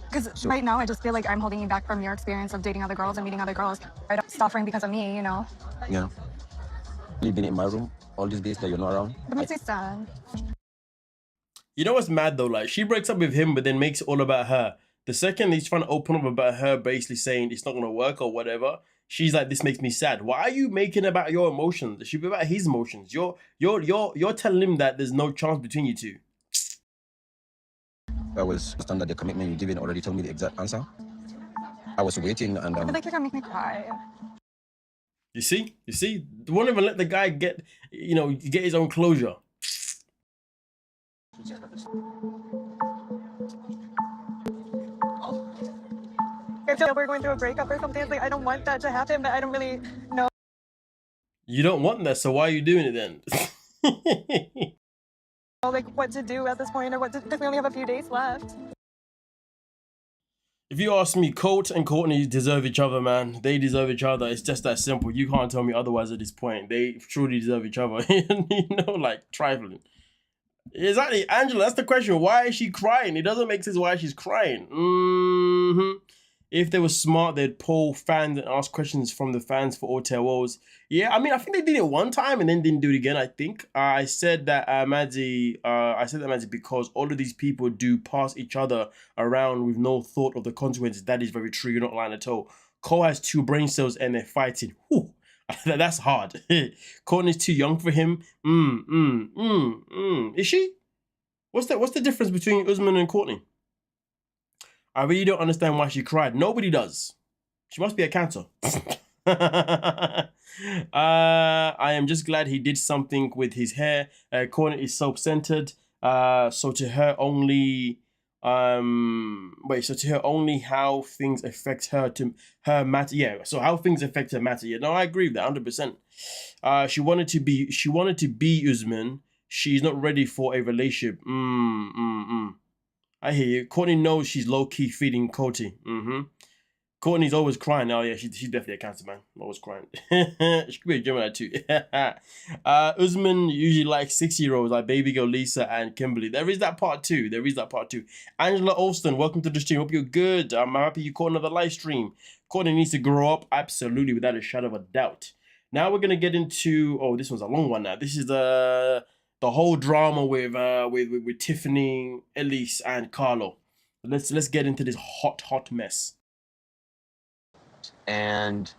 [SPEAKER 5] Because right now I just feel like I'm holding you back from your experience of dating other girls and meeting other girls. I don't suffering because of me, you know.
[SPEAKER 9] Yeah. You've been in my room all these days that you're not around.
[SPEAKER 5] It makes me sad.
[SPEAKER 1] You know what's mad though? Like, she breaks up with him, but then makes it all about her. The second he's trying to open up about her, basically saying it's not gonna work or whatever, she's like, "This makes me sad." Why are you making about your emotions? It should be about his emotions. You're telling him that there's no chance between you two.
[SPEAKER 9] I was under the commitment you given already told me the exact answer. I was waiting and
[SPEAKER 5] I feel like you're gonna make me cry.
[SPEAKER 1] You see? Won't even let the guy get, get his own closure.
[SPEAKER 5] I feel like we're going through a breakup or something. It's like, I don't want that to happen, but I don't really know.
[SPEAKER 1] You don't want that, so why are you doing it then?
[SPEAKER 5] Like what to do at this point, or what to, because we only have a few days left.
[SPEAKER 1] If you ask me, Colt and Courtney deserve each other, man. They deserve each other. It's just that simple. You can't tell me otherwise at this point. They truly deserve each other. Like trifling. Exactly, Angela, that's the question. Why is she crying? It doesn't make sense why she's crying. If they were smart, they'd poll fans and ask questions from the fans for all their woes. Yeah, I mean, I think they did it one time and then didn't do it again, I think. I said that, Maddie, because all of these people do pass each other around with no thought of the consequences. That is very true. You're not lying at all. Cole has 2 brain cells and they're fighting. Whew. That's hard. Courtney's too young for him. Is she? What's the difference between Usman and Courtney? I really don't understand why she cried. Nobody does. She must be a cancer. I am just glad he did something with his hair. Courtney is self-centered. So to her only how things affect her matter. Yeah, so how things affect her matter. Yeah, no, I agree with that 100%. She wanted to be Usman. She's not ready for a relationship. I hear you. Courtney knows she's low-key feeding Coty. Courtney's always crying. Oh yeah, she's definitely a cancer, man. Always crying. She could be a Gemini too. Usman usually likes 6-year-olds like baby girl Lisa and Kimberly. There is that part too. Angela Olston, welcome to the stream. Hope you're good. I'm happy you caught another live stream. Courtney needs to grow up, absolutely, without a shadow of a doubt. Now we're gonna get into, this one's a long one now. This is the whole drama with Tiffany, Elise, and Carlo. Let's get into this hot mess.
[SPEAKER 8] And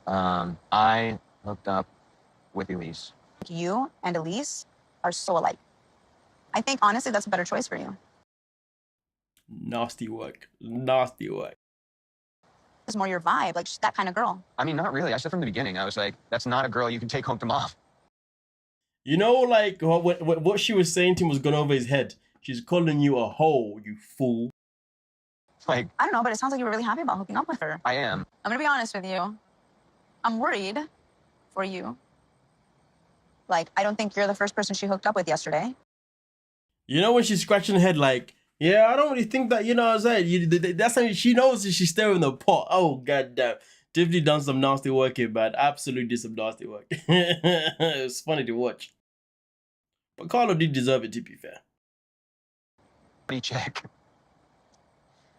[SPEAKER 8] I hooked up with Elise.
[SPEAKER 6] You and Elise are so alike. I think, honestly, that's a better choice for you.
[SPEAKER 1] Nasty work.
[SPEAKER 6] It's more your vibe, like she's that kind of girl.
[SPEAKER 8] I mean, not really. I said from the beginning, I was like, that's not a girl you can take home to mom.
[SPEAKER 1] You know, like, what she was saying to him was gone over his head. She's calling you a hoe, you fool.
[SPEAKER 8] Like,
[SPEAKER 6] I don't know, but it sounds like you were really happy about hooking up with her.
[SPEAKER 8] I am.
[SPEAKER 6] I'm gonna be honest with you. I'm worried for you. Like, I don't think you're the first person she hooked up with yesterday.
[SPEAKER 1] You know when she's scratching her head like, yeah, I don't really think that, you know what I'm saying? That's how she knows that she's stirring the pot. Oh, goddamn. Tiffany done some nasty work here, man. Absolutely did some nasty work. It was funny to watch. But Carlo did deserve it, to be fair.
[SPEAKER 8] Check.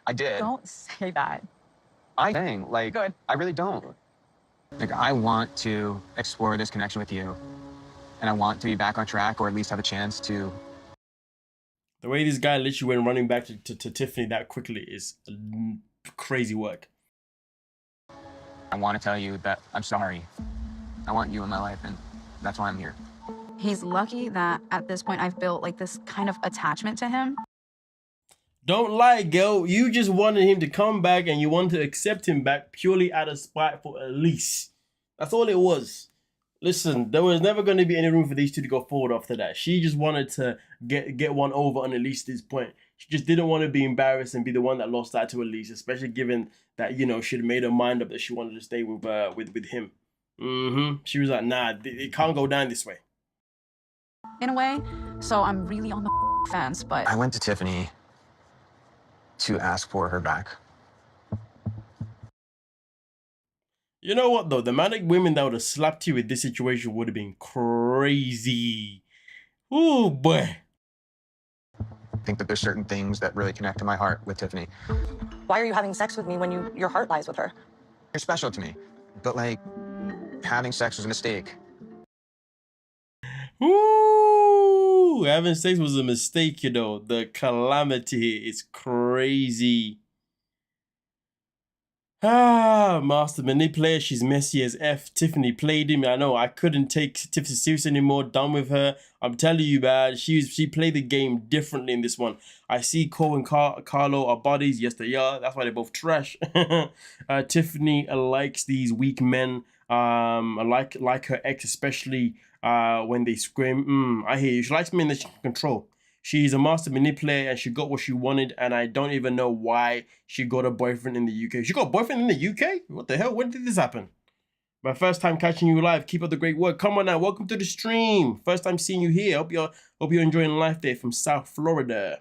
[SPEAKER 8] I did.
[SPEAKER 2] Don't say that.
[SPEAKER 8] I think, like,
[SPEAKER 2] Good.
[SPEAKER 8] I really don't. Like, I want to explore this connection with you. And I want to be back on track, or at least have a chance to.
[SPEAKER 1] The way this guy literally went running back to Tiffany that quickly is crazy work.
[SPEAKER 8] I want to tell you that I'm sorry. I want you in my life, and that's why I'm here.
[SPEAKER 6] He's lucky that at this point I've built like this kind of attachment to him.
[SPEAKER 1] Don't lie, girl. You just wanted him to come back and you wanted to accept him back purely out of spite for Elise. That's all it was. Listen, there was never going to be any room for these two to go forward after that. She just wanted to get one over on Elise at this point. She just didn't want to be embarrassed and be the one that lost out to Elise, especially given that, you know, she'd made her mind up that she wanted to stay with him. She was like, nah, it can't go down this way.
[SPEAKER 6] In a way, so I'm really on the fence, but
[SPEAKER 8] I went to Tiffany to ask for her back.
[SPEAKER 1] You know what though? The amount of women that would have slapped you with this situation would have been crazy. Ooh, boy.
[SPEAKER 8] I think that there's certain things that really connect to my heart with Tiffany.
[SPEAKER 2] Why are you having sex with me when your heart lies with her?
[SPEAKER 8] You're special to me, but like having sex was a mistake.
[SPEAKER 1] Ooh, having sex was a mistake, you know. The calamity is crazy. Ah, master manipulator. She's messy as F. Tiffany played him. I know. I couldn't take Tiffany serious anymore. Done with her. I'm telling you, man. She played the game differently in this one. I see Cole and Carlo are buddies. Yes, they are. That's why they're both trash. Tiffany likes these weak men. Like her ex, especially when they scream. I hear you. She likes men that she can control. She's a master manipulator and she got what she wanted, and I don't even know why she got a boyfriend in the UK. She got a boyfriend in the UK? What the hell? When did this happen? My first time catching you live. Keep up the great work. Come on now. Welcome to the stream. First time seeing you here. Hope you're enjoying life there from South Florida.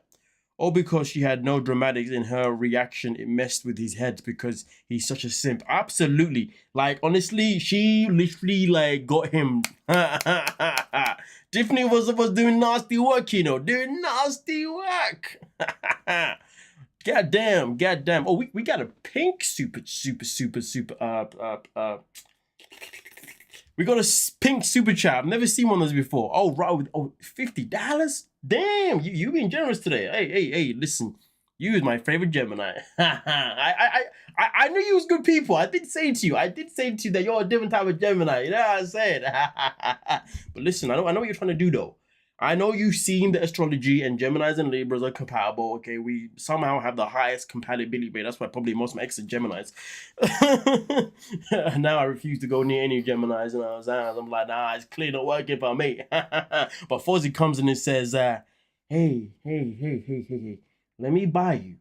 [SPEAKER 1] All because she had no dramatics in her reaction. It messed with his head because he's such a simp. Absolutely. Like, honestly, she literally, like, got him. Tiffany was doing nasty work, you know. Doing nasty work. Goddamn. Oh, we got a pink super. We got a pink super chat. I've never seen one of those before. Oh, right. Oh, $50? Damn, you being generous today. Hey, listen. You is my favorite Gemini. I knew you was good people. I did say to you that you're a different type of Gemini. You know what I said? But listen, I know what you're trying to do though. I know you've seen the astrology and Geminis and Libras are compatible. Okay, we somehow have the highest compatibility rate. That's why probably most of my exes are Geminis. Now I refuse to go near any Geminis, and I'm like, nah, it's clear not working for me. But Fozzie comes in and says, hey, let me buy you.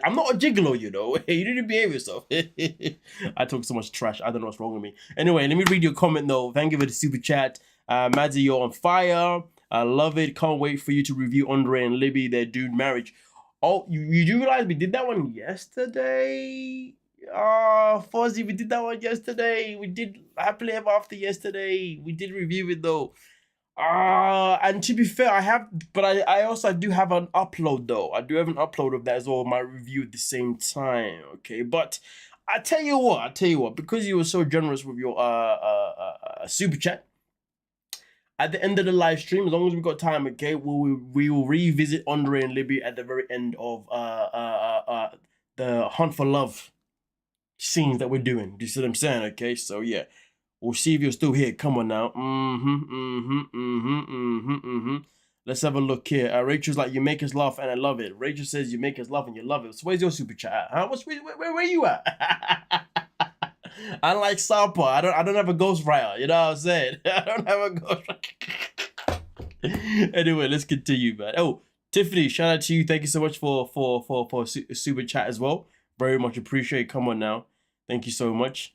[SPEAKER 1] I'm not a gigolo, you know. You need to behave yourself. I talk so much trash. I don't know what's wrong with me. Anyway, let me read your comment though. Thank you for the super chat. Maddie, you're on fire. I love it. Can't wait for you to review Andre and Libby, their dude marriage. Oh, you do realize we did that one yesterday? Oh, Fozzie, we did that one yesterday. We did Happily Ever After yesterday. We did review it though. And to be fair, I also do have an upload though. I do have an upload of that as well, my review at the same time. Okay, but I tell you what, because you were so generous with your super chat. At the end of the live stream, as long as we've got time, okay, we will revisit Andre and Libby at the very end of the Hunt for Love scenes that we're doing. Do you see what I'm saying? Okay, so yeah. We'll see if you're still here. Come on now. Let's have a look here. Rachel's like, you make us laugh and I love it. Rachel says you make us laugh and you love it. So where's your super chat at? Huh? Where are you at? Unlike Sapa, I don't have a ghostwriter. You know what I'm saying? I don't have a ghostwriter. Anyway, let's continue, man. Oh, Tiffany, shout out to you. Thank you so much for super chat as well. Very much appreciate. Come on now. Thank you so much.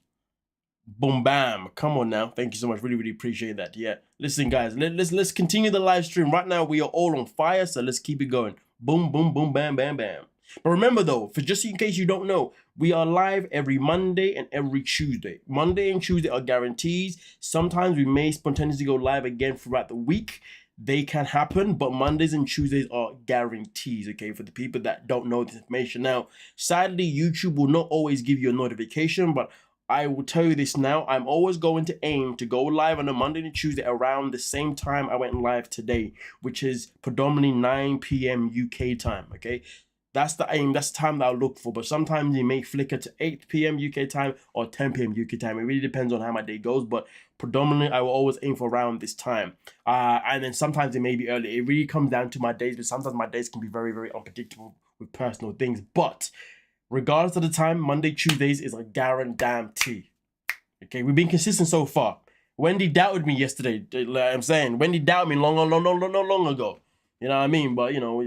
[SPEAKER 1] Boom bam. Come on now. Thank you so much. Really appreciate that. Yeah. Listen, guys, let's continue the live stream. Right now, we are all on fire, so let's keep it going. Boom, bam, bam. But remember though, for just in case you don't know, we are live every Monday and every Tuesday. Monday and Tuesday are guarantees. Sometimes we may spontaneously go live again throughout the week. They can happen, but Mondays and Tuesdays are guarantees, okay, for the people that don't know this information. Now, sadly, YouTube will not always give you a notification, but I will tell you this now. I'm always going to aim to go live on a Monday and Tuesday around the same time I went live today, which is predominantly 9 p.m. UK time, okay? That's the aim. That's the time that I'll look for. But sometimes it may flicker to 8 p.m. UK time or 10 p.m. UK time. It really depends on how my day goes. But predominantly, I will always aim for around this time. And then sometimes it may be early. It really comes down to my days. But sometimes my days can be very, very unpredictable with personal things. But regardless of the time, Monday, Tuesdays is a guarantee. Okay, we've been consistent so far. Wendy doubted me yesterday. Like I'm saying, Wendy doubted me long ago. You know what I mean? But, you know,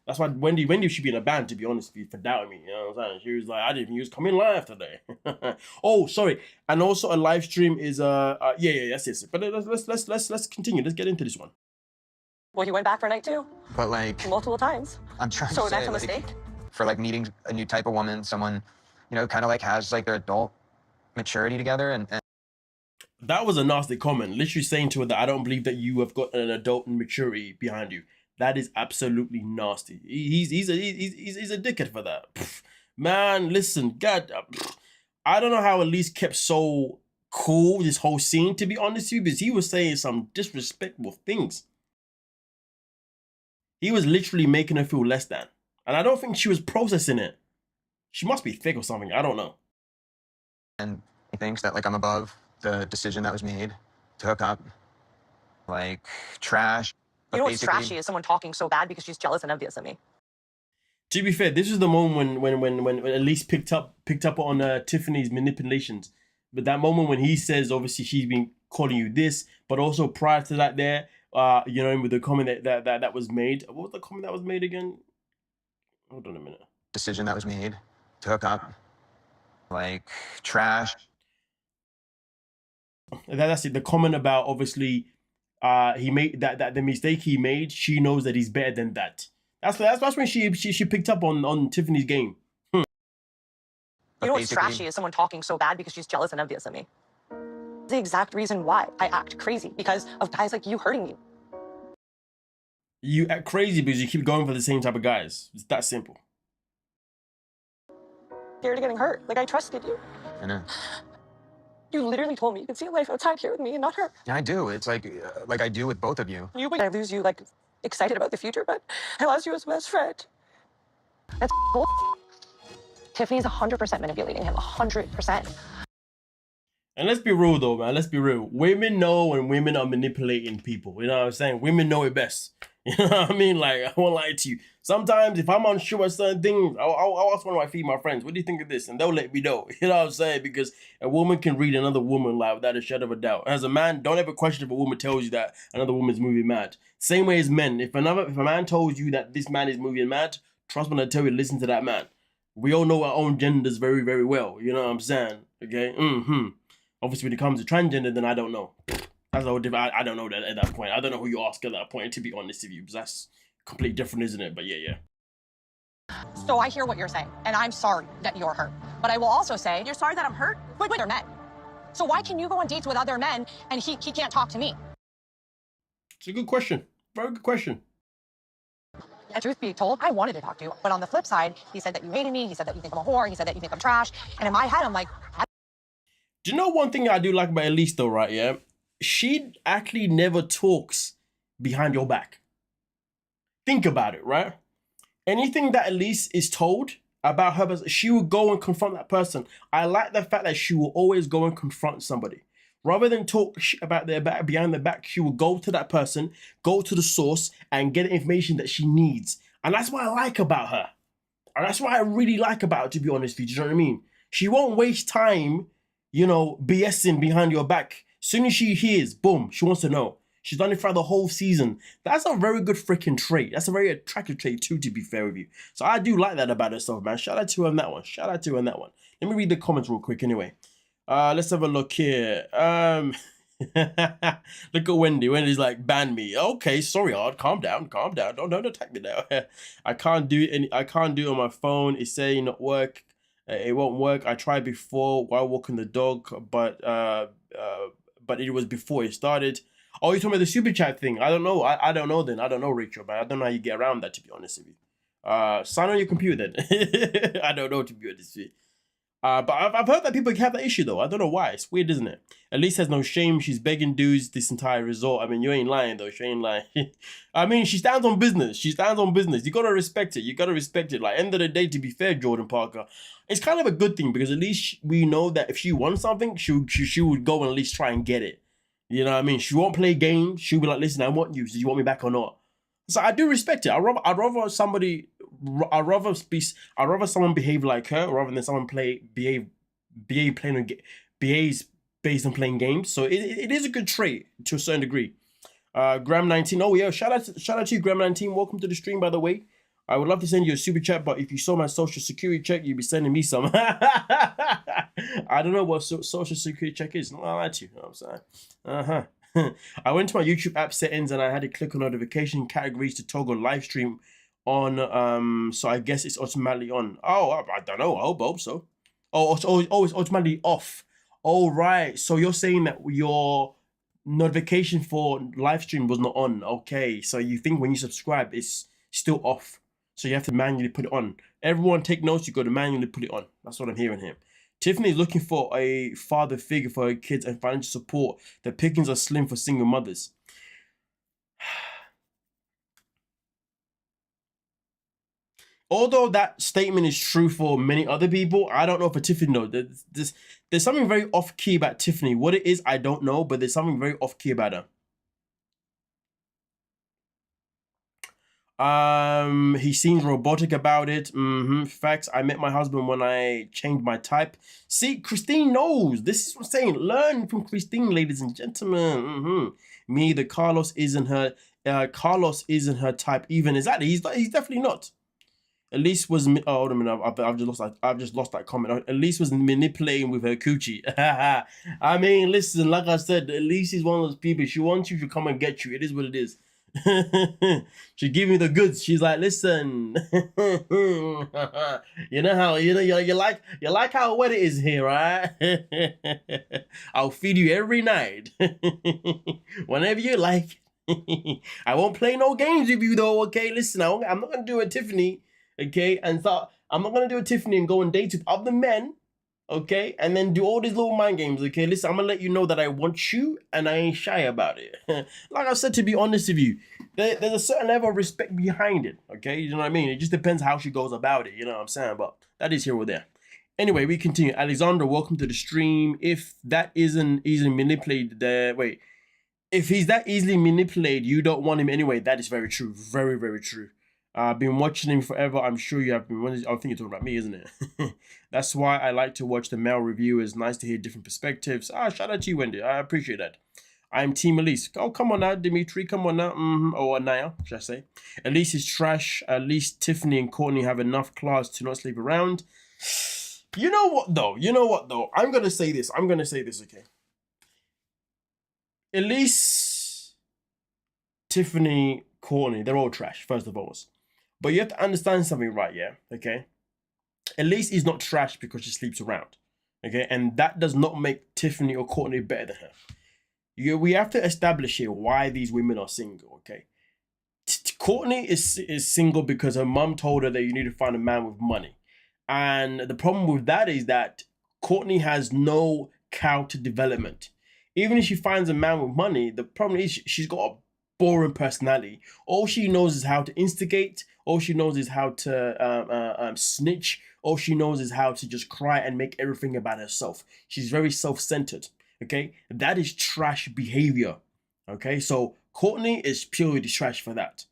[SPEAKER 1] that's why Wendy should be in a ban, to be honest with you, for doubting me. You know what I'm saying? She was like, I didn't even use coming live today. Oh, sorry. And also a live stream is that's it. But let's continue. Let's get into this one.
[SPEAKER 2] Well, you went back for night two.
[SPEAKER 8] But like
[SPEAKER 2] Multiple times.
[SPEAKER 8] I'm trying
[SPEAKER 2] So
[SPEAKER 8] to say
[SPEAKER 2] that's a
[SPEAKER 8] like,
[SPEAKER 2] mistake?
[SPEAKER 8] for like meeting a new type of woman, someone, you know, kind of like has like their adult maturity together and
[SPEAKER 1] That was a nasty comment. Literally saying to her that I don't believe that you have got an adult maturity behind you. That is absolutely nasty. He's a dickhead for that. Pfft. Man, listen, God, I don't know how Elise kept so cool this whole scene, to be honest with you, because he was saying some disrespectful things. He was literally making her feel less than. And I don't think she was processing it. She must be thick or something. I don't know.
[SPEAKER 8] And he thinks that like I'm above the decision that was made to hook up. Like trash.
[SPEAKER 2] You know what's trashy is someone talking so bad because she's jealous and envious of me.
[SPEAKER 1] To be fair, this is the moment when Elise picked up on Tiffany's manipulations. But that moment when he says, obviously, she's been calling you this, but also prior to that there, you know, with the comment that was made. What was the comment that was made again? Hold on a minute.
[SPEAKER 8] Decision that was made to hook up. Like trash.
[SPEAKER 1] That's it. The comment about, obviously, he made that the mistake he made, she knows that he's better than that. That's when she picked up on Tiffany's game.
[SPEAKER 2] You know what's trashy is someone talking so bad because she's jealous and envious of me. The exact reason why I act crazy, because of guys like you hurting me.
[SPEAKER 1] You act crazy because you keep going for the same type of guys. It's that simple.
[SPEAKER 2] Scared of getting hurt. Like, I trusted you.
[SPEAKER 8] I know.
[SPEAKER 2] You literally told me you could see a life outside here with me and not her.
[SPEAKER 8] Yeah, I do. It's like I do with both of you.
[SPEAKER 2] I lose you, like, excited about the future, but I lost you as best friend. That's bull. Tiffany's 100% manipulating him, 100%.
[SPEAKER 1] And let's be real though, man. Let's be real. Women know when women are manipulating people. You know what I'm saying? Women know it best. You know what I mean? Like, I won't lie to you. Sometimes if I'm unsure of certain things, I'll ask one of my female friends, what do you think of this? And they'll let me know. You know what I'm saying? Because a woman can read another woman like without a shadow of a doubt. As a man, don't ever question if a woman tells you that another woman's moving mad. Same way as men. If a man tells you that this man is moving mad, trust me when I tell you, listen to that man. We all know our own genders very, very well. You know what I'm saying? Okay? Obviously, when it comes to transgender, then I don't know. That's all different. I don't know that at that point. I don't know who you ask at that point, to be honest with you, because that's completely different, isn't it? But yeah.
[SPEAKER 2] So I hear what you're saying, and I'm sorry that you're hurt. But I will also say, you're sorry that I'm hurt? With other men. So why can you go on dates with other men and he can't talk to me?
[SPEAKER 1] It's a good question. Very good question.
[SPEAKER 2] And truth be told, I wanted to talk to you. But on the flip side, he said that you hated me. He said that you think I'm a whore. He said that you think I'm trash. And in my head, I'm like...
[SPEAKER 1] Do you know one thing I do like about Elise though, right? Yeah, she actually never talks behind your back. Think about it, right? Anything that Elise is told about her, she will go and confront that person. I like the fact that she will always go and confront somebody. Rather than talk about their back, behind their back, she will go to that person, go to the source, and get the information that she needs. And that's what I like about her. And that's what I really like about her, to be honest with you. Do you know what I mean? She won't waste time, you know, BSing behind your back. As soon as she hears, boom, she wants to know. She's done it throughout the whole season. That's a very good freaking trait. That's a very attractive trait too, to be fair with you. So I do like that about herself, man. Shout out to her on that one. Shout out to her on that one. Let me read the comments real quick anyway. Let's have a look here. Look at Wendy. Wendy's like, ban me. Okay, sorry, Ard. Calm down. Don't attack me now. I can't do it on my phone. It's saying not work. It won't work. I tried before while walking the dog, but it was before it started. Oh, you're talking about the super chat thing. I don't know. I don't know then. I don't know, Rachel, but I don't know how you get around that, to be honest with you. Sign on your computer then. I don't know, to be honest with you. But I've heard that people have that issue though. I don't know why. It's weird, isn't it? Elise has no shame. She's begging dudes this entire resort. I mean, you ain't lying though. She ain't lying. I mean, she stands on business. You gotta respect it. Like, end of the day, to be fair, Jordan Parker, it's kind of a good thing because at least we know that if she wants something, she would go and at least try and get it. You know what I mean? She won't play games. She'll be like, listen, I want you. So you want me back or not? So I do respect it. I'd rather someone behave like her rather than someone behave based on playing games. So it is a good trait to a certain degree. Gram 19. Oh yeah, shout out to you, Gram 19. Welcome to the stream, by the way. I would love to send you a super chat, but if you saw my social security check, you'd be sending me some. I don't know what social security check is. No, I lied to you. You know what I'm saying? I went to my YouTube app settings and I had to click on notification categories to toggle live stream on. So I guess it's automatically on. Oh, I don't know. I hope so. Oh, it's automatically off. Oh, right. So you're saying that your notification for live stream was not on. Okay. So you think when you subscribe, it's still off. So you have to manually put it on. Everyone take notes. You got to manually put it on. That's what I'm hearing here. Tiffany is looking for a father figure for her kids and financial support. The pickings are slim for single mothers. Although that statement is true for many other people, I don't know for Tiffany. No, there's something very off key about Tiffany. What it is, I don't know, but there's something very off key about her. He seems robotic about it. Facts. I met my husband when I changed my type. See, Christine knows. This is what I'm saying. Learn from Christine, ladies and gentlemen. Me, the Carlos isn't her. Carlos isn't her type. Even exactly. He's definitely not. Elise was hold on a minute. I've just lost that comment. Elise was manipulating with her coochie. I mean, listen, like I said, Elise is one of those people. She wants you to come and get you. It is what it is. She give me the goods. She's like, listen, you know how you like how wet it is here, right? I'll feed you every night, whenever you like. I won't play no games with you though. Okay, listen, I'm not gonna do it, Tiffany. Okay, and so I'm not gonna do a Tiffany and go and date with other men, okay, and then do all these little mind games. Okay, listen, I'm gonna let you know that I want you and I ain't shy about it. Like I said, to be honest with you, there's a certain level of respect behind it. Okay, you know what I mean? It just depends how she goes about it. You know what I'm saying? But that is here or there. Anyway, we continue. Alexander, welcome to the stream. If that isn't easily manipulated, if he's that easily manipulated, you don't want him anyway. That is very true. Very, very true. I've been watching him forever. I'm sure you have been. I think you're talking about me, isn't it? That's why I like to watch the male reviewers. Nice to hear different perspectives. Shout out to you, Wendy. I appreciate that. I'm Team Elise. Oh, come on now, Dimitri. Come on now. Or Anaya, should I say. Elise is trash. At least Tiffany and Courtney have enough class to not sleep around. You know what, though? I'm going to say this. Okay? Elise, Tiffany, Courtney, they're all trash, first of all. But you have to understand something, right? Yeah, okay. Elise is not trash because she sleeps around, okay, and that does not make Tiffany or Courtney better than her. We have to establish here why these women are single, okay. Courtney is single because her mum told her that you need to find a man with money, and the problem with that is that Courtney has no character development. Even if she finds a man with money, the problem is she's got a boring personality. All she knows is how to instigate. All she knows is how to snitch. All she knows is how to just cry and make everything about herself. She's very self-centered. Okay, that is trash behavior. Okay, so Courtney is purely trash for that.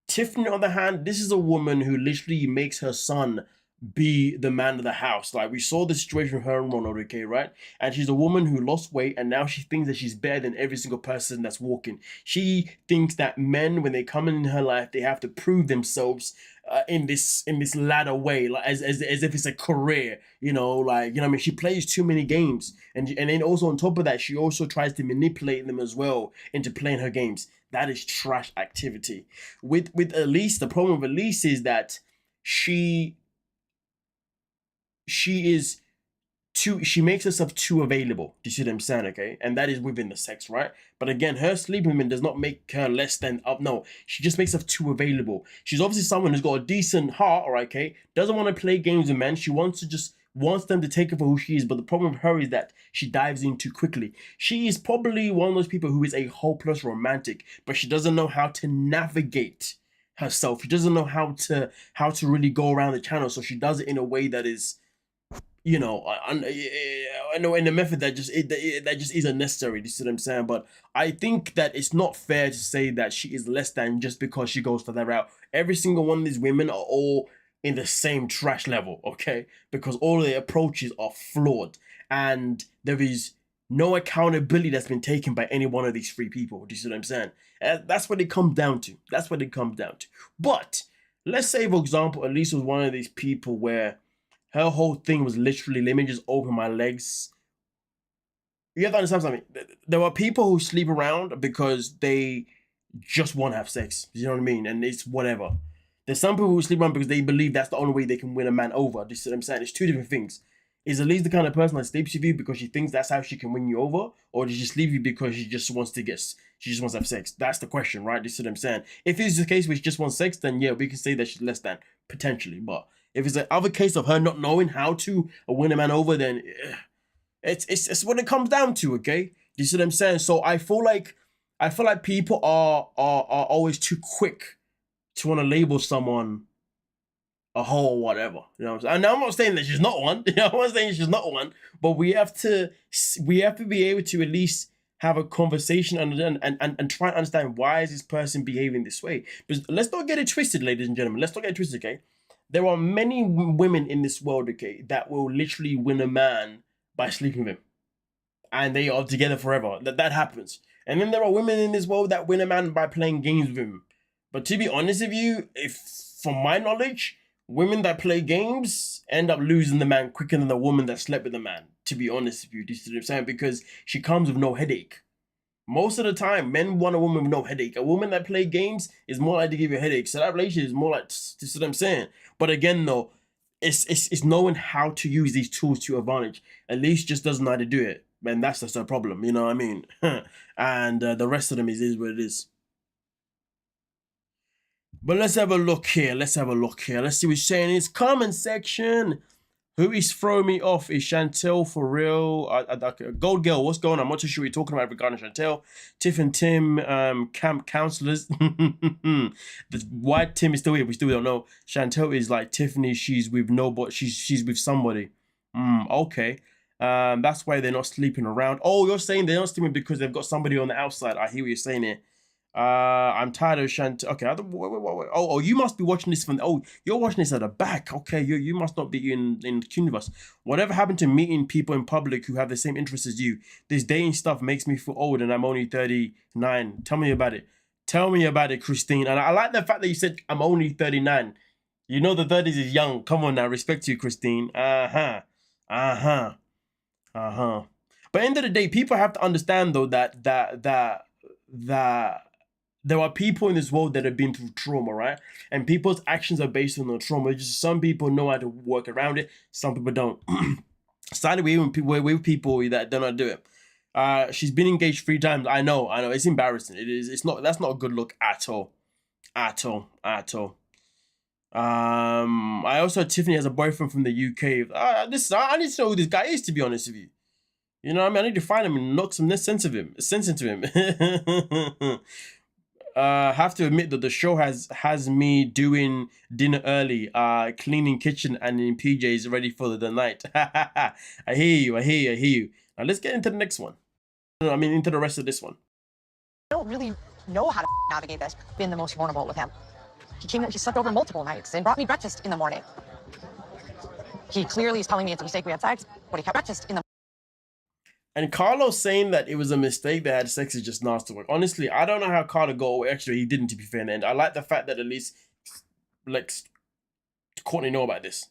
[SPEAKER 1] Tiffany, on the other hand, this is a woman who literally makes her son be the man of the house. Like, we saw the situation with her and Ronald, okay, right? And she's a woman who lost weight, and now she thinks that she's better than every single person that's walking. She thinks that men, when they come in her life, they have to prove themselves in this ladder way, like as if it's a career, you know, like, you know what I mean? She plays too many games, and then also on top of that, she also tries to manipulate them as well into playing her games. That is trash activity. With Elise, the problem with Elise is that she makes herself too available. Do you see what I'm saying? Okay, and that is within the sex, right? But again, her sleeping women does not make her less than up. No, she just makes herself too available. She's obviously someone who's got a decent heart, all right, okay? Doesn't want to play games with men. She wants them to take her for who she is. But the problem with her is that she dives in too quickly. She is probably one of those people who is a hopeless romantic, but she doesn't know how to navigate herself. She doesn't know how to really go around the channel. So she does it in a way that is, you know, in a method that just isn't necessary. You see what I'm saying? But I think that it's not fair to say that she is less than just because she goes for that route. Every single one of these women are all in the same trash level, okay? Because all of their approaches are flawed, and there is no accountability that's been taken by any one of these three people. Do you see what I'm saying? That's what it comes down to. But let's say, for example, Elise was one of these people where her whole thing was literally, let me just open my legs. You have to understand something. There are people who sleep around because they just want to have sex. You know what I mean? And it's whatever. There's some people who sleep around because they believe that's the only way they can win a man over. Do you see what I'm saying? It's two different things. Is Elise the kind of person that sleeps with you because she thinks that's how she can win you over, or does she sleep with you because she just wants to have sex? That's the question, right? This is what I'm saying. If it's the case where she just wants sex, then yeah, we can say that she's less than potentially. But if it's the other case of her not knowing how to win a man over, then it's what it comes down to. Okay, you see what I'm saying? So I feel like people are always too quick to want to label someone a hoe or whatever, you know what I'm saying? And I'm not saying that she's not one, you know, I'm not saying she's not one, but we have to be able to at least have a conversation and try and understand why is this person behaving this way. Because let's not get it twisted, ladies and gentlemen. Let's not get it twisted, okay? There are many women in this world, okay, that will literally win a man by sleeping with him. And they are together forever. That happens. And then there are women in this world that win a man by playing games with him. But to be honest with you, if from my knowledge, women that play games end up losing the man quicker than the woman that slept with the man, to be honest with you. Do you see what I'm saying? Because she comes with no headache. Most of the time, men want a woman with no headache. A woman that play games is more likely to give you a headache. So that relationship is more like, this is what I'm saying. But again, though, it's knowing how to use these tools to your advantage. Elise just doesn't know how to do it. And that's just her problem, you know what I mean? And the rest of them is what it is. But let's have a look here. Let's see what he's saying in his comment section. Who is throwing me off? Is Chantel for real? Gold Girl, what's going on? I'm not too sure what you're talking about regarding Chantel. Tiff and Tim, camp counselors. Why Tim is still here? We still don't know. Chantel is like Tiffany. She's with nobody. She's with somebody. Okay. That's why they're not sleeping around. Oh, you're saying they're not sleeping because they've got somebody on the outside. I hear what you're saying here. I'm tired of Chantel. Okay, wait. Oh, you must be watching this from. Oh, you're watching this at the back. Okay, you must not be in the universe. Whatever happened to meeting people in public who have the same interests as you? This dating stuff makes me feel old, and I'm only 39. Tell me about it. Tell me about it, Christine. And I like the fact that you said I'm only 39. You know the 30s is young. Come on now, respect you, Christine. But end of the day, people have to understand though that there are people in this world that have been through trauma, right? And people's actions are based on the trauma. Just some people know how to work around it. Some people don't. Sadly, we're with people that don't know how to do it. She's been engaged 3 times. I know. It's embarrassing. It is. It's not. That's not a good look at all. At all. I also Tiffany has a boyfriend from the UK. I need to know who this guy is, to be honest with you. You know what I mean? I need to find him and knock some sense into him. Have to admit that the show has me doing dinner early, cleaning kitchen and in PJs ready for the night. I hear you. Now let's get into the next one. Into the rest of this one.
[SPEAKER 10] I don't really know how to navigate this. Been the most vulnerable with him. He slept over multiple nights and brought me breakfast in the morning. He clearly is telling me it's a mistake we had sex, but he kept breakfast in the.
[SPEAKER 1] And Carlo saying that it was a mistake they had sex is just nasty work. Honestly, I don't know how Carlo got away. Actually, he didn't, to be fair. And I like the fact that at least, like, Courtney know about this.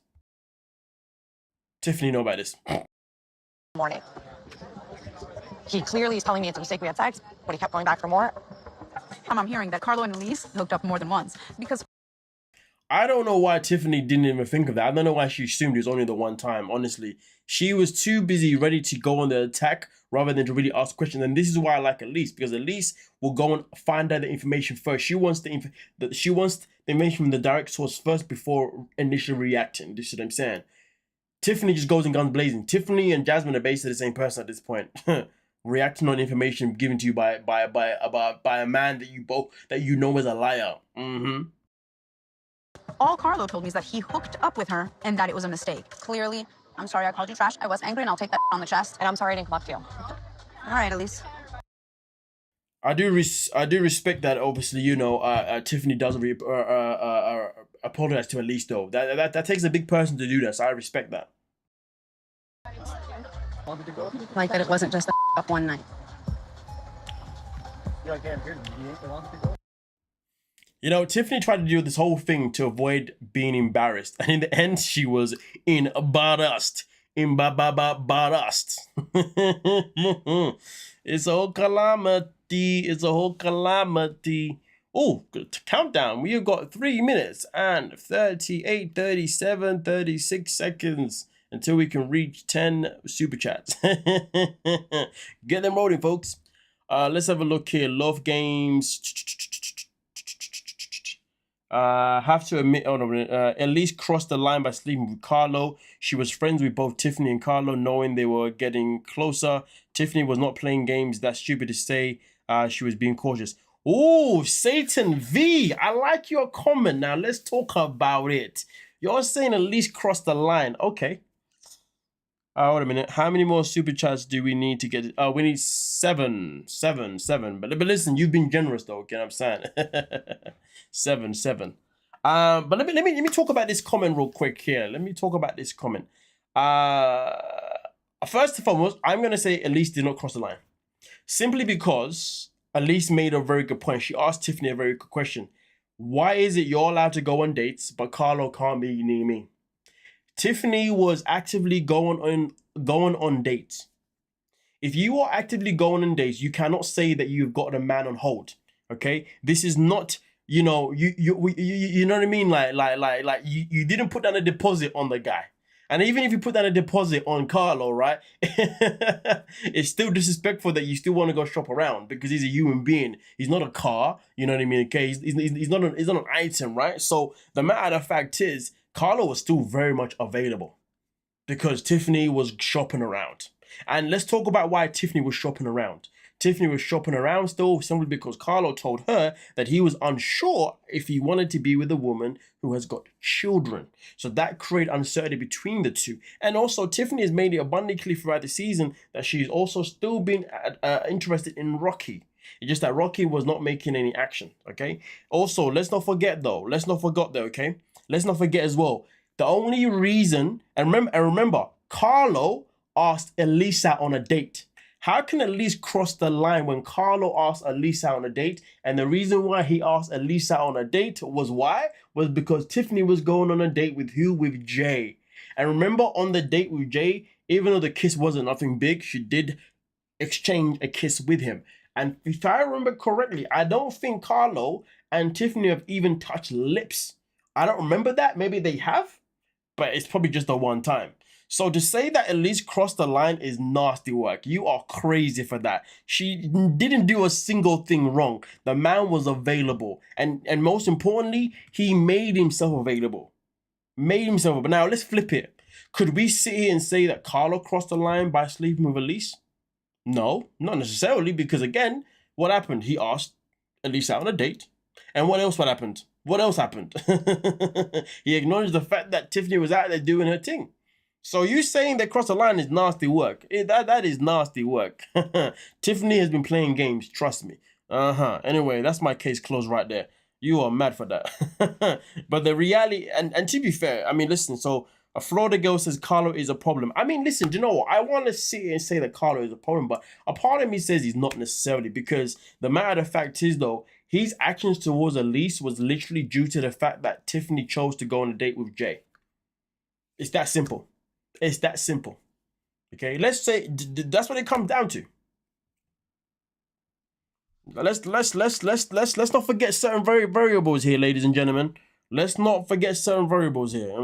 [SPEAKER 1] Tiffany know about this.
[SPEAKER 10] Morning. He clearly is telling me it's a mistake we had sex, but he kept going back for more. I'm hearing that Carlo and Elise hooked up more than once because.
[SPEAKER 1] I don't know why Tiffany didn't even think of that. I don't know why she assumed it was only the one time, honestly. She was too busy ready to go on the attack rather than to really ask questions. And this is why I like Elise, because Elise will go and find out the information first. She wants the information from the direct source first before initially reacting. This is what I'm saying. Tiffany just goes in guns blazing. Tiffany and Jasmine are basically the same person at this point. Reacting on information given to you by a man that you know is a liar.
[SPEAKER 10] All Carlo told me is that he hooked up with her and that it was a mistake. Clearly, I'm sorry I called you trash. I was angry and I'll take that on the chest.
[SPEAKER 2] And I'm sorry I didn't come up to you.
[SPEAKER 10] All right, Elise.
[SPEAKER 1] I do respect that. Obviously, you know, Tiffany doesn't apologize to Elise though. That takes a big person to do that. So I respect that.
[SPEAKER 10] Like that it wasn't just up one night.
[SPEAKER 1] You know, Tiffany tried to do this whole thing to avoid being embarrassed. And in the end, she was embarrassed. Embarrassed. It's a whole calamity. Oh, good countdown. We have got 3 minutes and 38, 37, 36 seconds. until we can reach 10 super chats. Get them rolling, folks. Let's have a look here. Love games. Have to admit, Elise crossed the line by sleeping with Carlo. She was friends with both Tiffany and Carlo, knowing they were getting closer. Tiffany was not playing games. That's stupid to say. She was being cautious. Oh, Satan V. I like your comment. Now let's talk about it. You're saying Elise crossed the line. Okay. Wait a minute. How many more super chats do we need to get? We need seven. But listen, you've been generous though. Okay, I'm saying seven. But let me talk about this comment real quick here. Let me talk about this comment. First and foremost, I'm gonna say Elise did not cross the line, simply because Elise made a very good point. She asked Tiffany a very good question. Why is it you're allowed to go on dates, but Carlo can't be near me? Tiffany was actively going on dates. If you are actively going on dates, you cannot say that you've got a man on hold. Okay, this is not, you know, you know what I mean. Like you didn't put down a deposit on the guy, and even if you put down a deposit on Carlo, right, it's still disrespectful that you still want to go shop around because he's a human being. He's not a car. You know what I mean? Okay, he's not an item, right? So the matter of fact is, Carlo was still very much available because Tiffany was shopping around. And let's talk about why Tiffany was shopping around. Tiffany was shopping around still simply because Carlo told her that he was unsure if he wanted to be with a woman who has got children. So that created uncertainty between the two. And also, Tiffany has made it abundantly clear throughout the season that she's also still been interested in Rocky. It's just that Rocky was not making any action, okay? Also, let's not forget, okay? Let's not forget as well, the only reason, and remember, Carlo asked Elise out on a date. How can Elise cross the line when Carlo asked Elise out on a date? And the reason why he asked Elise out on a date was why? Was because Tiffany was going on a date with who? With Jay. And remember, on the date with Jay, even though the kiss wasn't nothing big, she did exchange a kiss with him. And if I remember correctly, I don't think Carlo and Tiffany have even touched lips. I don't remember that. Maybe they have, but it's probably just the one time. So to say that Elise crossed the line is nasty work. You are crazy for that. She didn't do a single thing wrong. The man was available. And most importantly, he made himself available. But now let's flip it. Could we sit here and say that Carlo crossed the line by sleeping with Elise? No, not necessarily, because again, what happened? He asked Elise out on a date. And what else happened? He acknowledged the fact that Tiffany was out there doing her thing. So you saying they crossed the line is nasty work. That is nasty work. Tiffany has been playing games, trust me. Anyway, that's my case closed right there. You are mad for that. But the reality, and to be fair, I mean, listen, so a Florida girl says Carlo is a problem. I mean, listen, do you know what? I want to sit and say that Carlo is a problem, but a part of me says he's not necessarily, because the matter of fact is, though, his actions towards Elise was literally due to the fact that Tiffany chose to go on a date with Jay. It's that simple. It's that simple. Okay, let's say that's what it comes down to. Let's not forget certain variables here, ladies and gentlemen. Let's not forget certain variables here.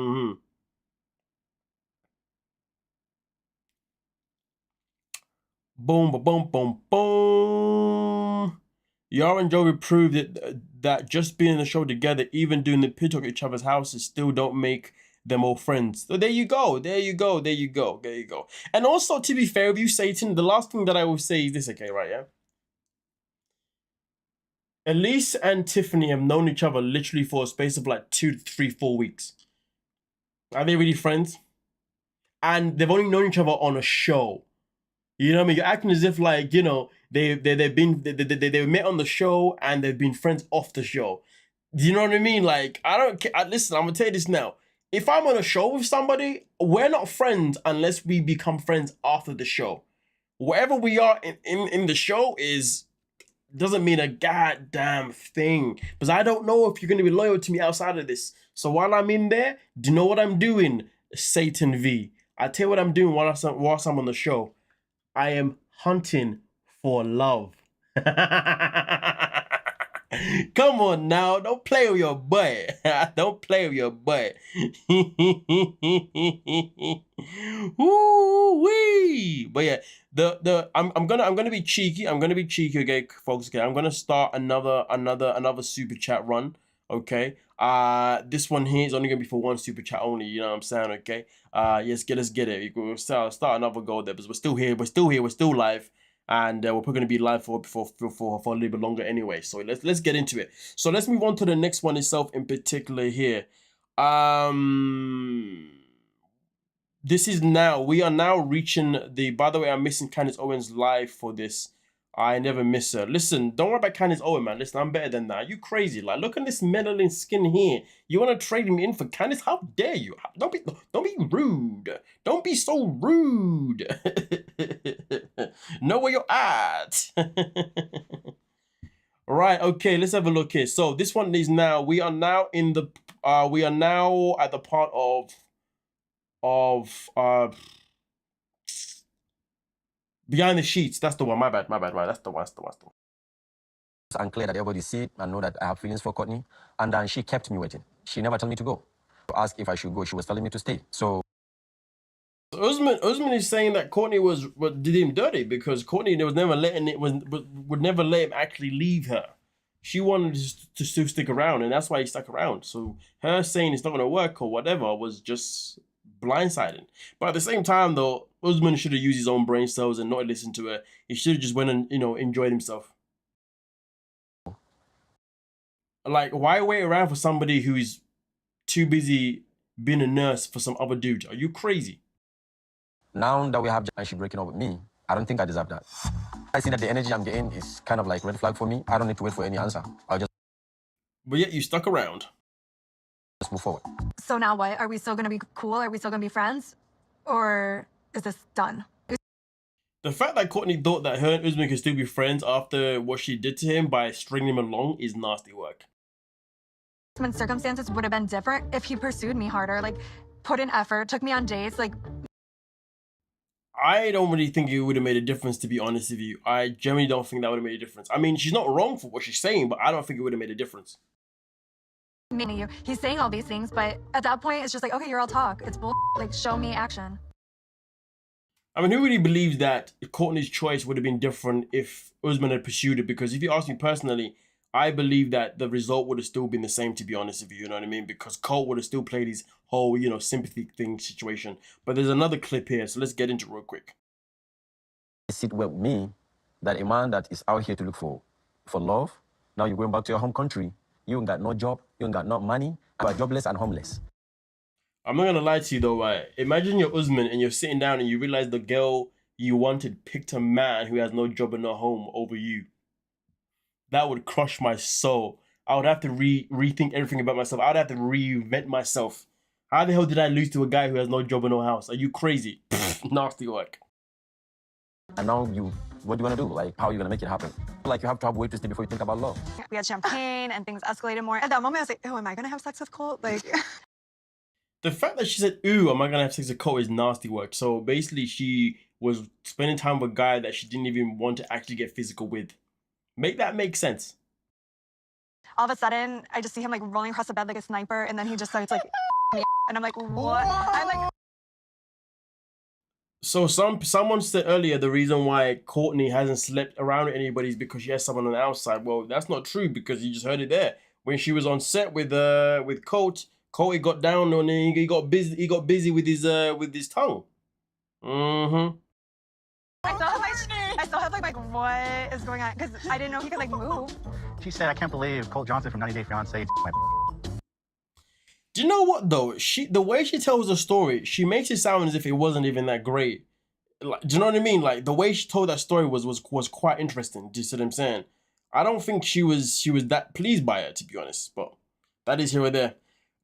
[SPEAKER 1] Boom, boom, boom, boom. Yara and Joey proved that just being in the show together, even doing the pit at each other's houses, still don't make them all friends. So there you go. And also, to be fair with you, Satan, the last thing that I will say is this, okay, right, yeah? Elise and Tiffany have known each other literally for a space of like 2 to 3, 4 weeks. Are they really friends? And they've only known each other on a show. You know what I mean? You're acting as if like, you know, they met on the show and they've been friends off the show. Do you know what I mean? Like, I don't care. Listen, I'm gonna tell you this now. If I'm on a show with somebody, we're not friends unless we become friends after the show. Wherever we are in the show doesn't mean a goddamn thing. Because I don't know if you're going to be loyal to me outside of this. So while I'm in there, do you know what I'm doing? Satan V. I tell you what I'm doing whilst I'm on the show. I am hunting for love. Come on now, don't play with your butt. Don't play with your butt. Woo-wee. But yeah, I'm gonna be cheeky. I'm gonna be cheeky, okay, folks. Okay, I'm gonna start another super chat run. Okay. This one here is only gonna be for one super chat only. You know what I'm saying? Okay. Yes, let's get it. We'll start another goal there, but we're still here. We're still live. And we're probably going to be live for a little bit longer anyway. So let's get into it. So let's move on to the next one itself in particular here. We are now reaching the, by the way, I'm missing Candice Owens live for this. I never miss her. Listen, don't worry about Candice Owens, man. Listen, I'm better than that. You crazy? Like, look at this melanin skin here. You want to trade me in for Candice? How dare you? Don't be rude. Don't be so rude. Know where you're at. All right, okay, let's have a look here. So this one is now, we are now at the part of Behind the Sheets. That's the one. My bad. Right, that's the one.
[SPEAKER 9] It's unclear that everybody see it and know that I have feelings for Courtney. And then she kept me waiting. She never told me to go. To ask if I should go, she was telling me to stay. So
[SPEAKER 1] Usman is saying that Courtney did him dirty because Courtney would never let him actually leave her. She wanted to still stick around, and that's why he stuck around. So her saying it's not going to work or whatever was just blindsiding. But at the same time, though, Usman should have used his own brain cells and not listened to her. He should have just went and enjoyed himself. Like, why wait around for somebody who's too busy being a nurse for some other dude? Are you crazy?
[SPEAKER 9] Now that we have and she breaking up with me, I don't think I deserve that. I see that the energy I'm getting is kind of like red flag for me. I don't need to wait for any answer. I'll just...
[SPEAKER 1] But yet you stuck around.
[SPEAKER 9] Let's move forward.
[SPEAKER 5] So now what? Are we still going to be cool? Are we still going to be friends? Or is this done?
[SPEAKER 1] The fact that Courtney thought that her and Usman could still be friends after what she did to him by stringing him along is nasty work.
[SPEAKER 5] Circumstances would have been different if he pursued me harder, like put in effort, took me on dates, like...
[SPEAKER 1] I don't really think it would have made a difference, to be honest with you. I generally don't think that would have made a difference. I mean, she's not wrong for what she's saying, but I don't think it would have made a difference.
[SPEAKER 5] Meaning you. He's saying all these things, but at that point, it's just like, okay, you're all talk. It's bull. Like, show me action.
[SPEAKER 1] I mean, who really believes that Courtney's choice would have been different if Usman had pursued it? Because if you ask me personally, I believe that the result would have still been the same, to be honest with you, you know what I mean? Because Colt would have still played his whole, sympathy thing situation. But there's another clip here, so let's get into it real quick.
[SPEAKER 9] Sit with me that a man that is out here to look for love, now you're going back to your home country. You ain't got no job, you ain't got no money, you are jobless and homeless.
[SPEAKER 1] I'm not going to lie to you though, right? Imagine you're Usman and you're sitting down and you realize the girl you wanted picked a man who has no job and no home over you. That would crush my soul. I would have to rethink everything about myself. I would have to reinvent myself. How the hell did I lose to a guy who has no job and no house? Are you crazy? Nasty work.
[SPEAKER 9] And now what do you want to do? Like, how are you going to make it happen? Like, you have to have way to stay before you think about love.
[SPEAKER 5] We had champagne and things escalated more. At that moment, I was like, oh, am I going to have sex with Colt? Like...
[SPEAKER 1] The fact that she said, ooh, am I going to have sex with Colt is nasty work. So basically, she was spending time with a guy that she didn't even want to actually get physical with. Make that make sense.
[SPEAKER 5] All of a sudden, I just see him like rolling across the bed like a sniper, and then he just starts like, and I'm like, what? I'm like. So someone said earlier the reason why Courtney hasn't slept around with anybody is because she has someone on the outside. Well, that's not true because you just heard it there. When she was on set with Colt, he got down on it. He got busy with his tongue. Mm-hmm. I still have like what is going on because I didn't know he could like move.
[SPEAKER 4] She said, "I can't believe Colt Johnson from 90 Day Fiance."
[SPEAKER 1] Do you know what though? The way she tells the story, she makes it sound as if it wasn't even that great. Like, do you know what I mean? Like the way she told that story was quite interesting. Do you see what I'm saying? I don't think she was that pleased by it, to be honest. But that is here or there.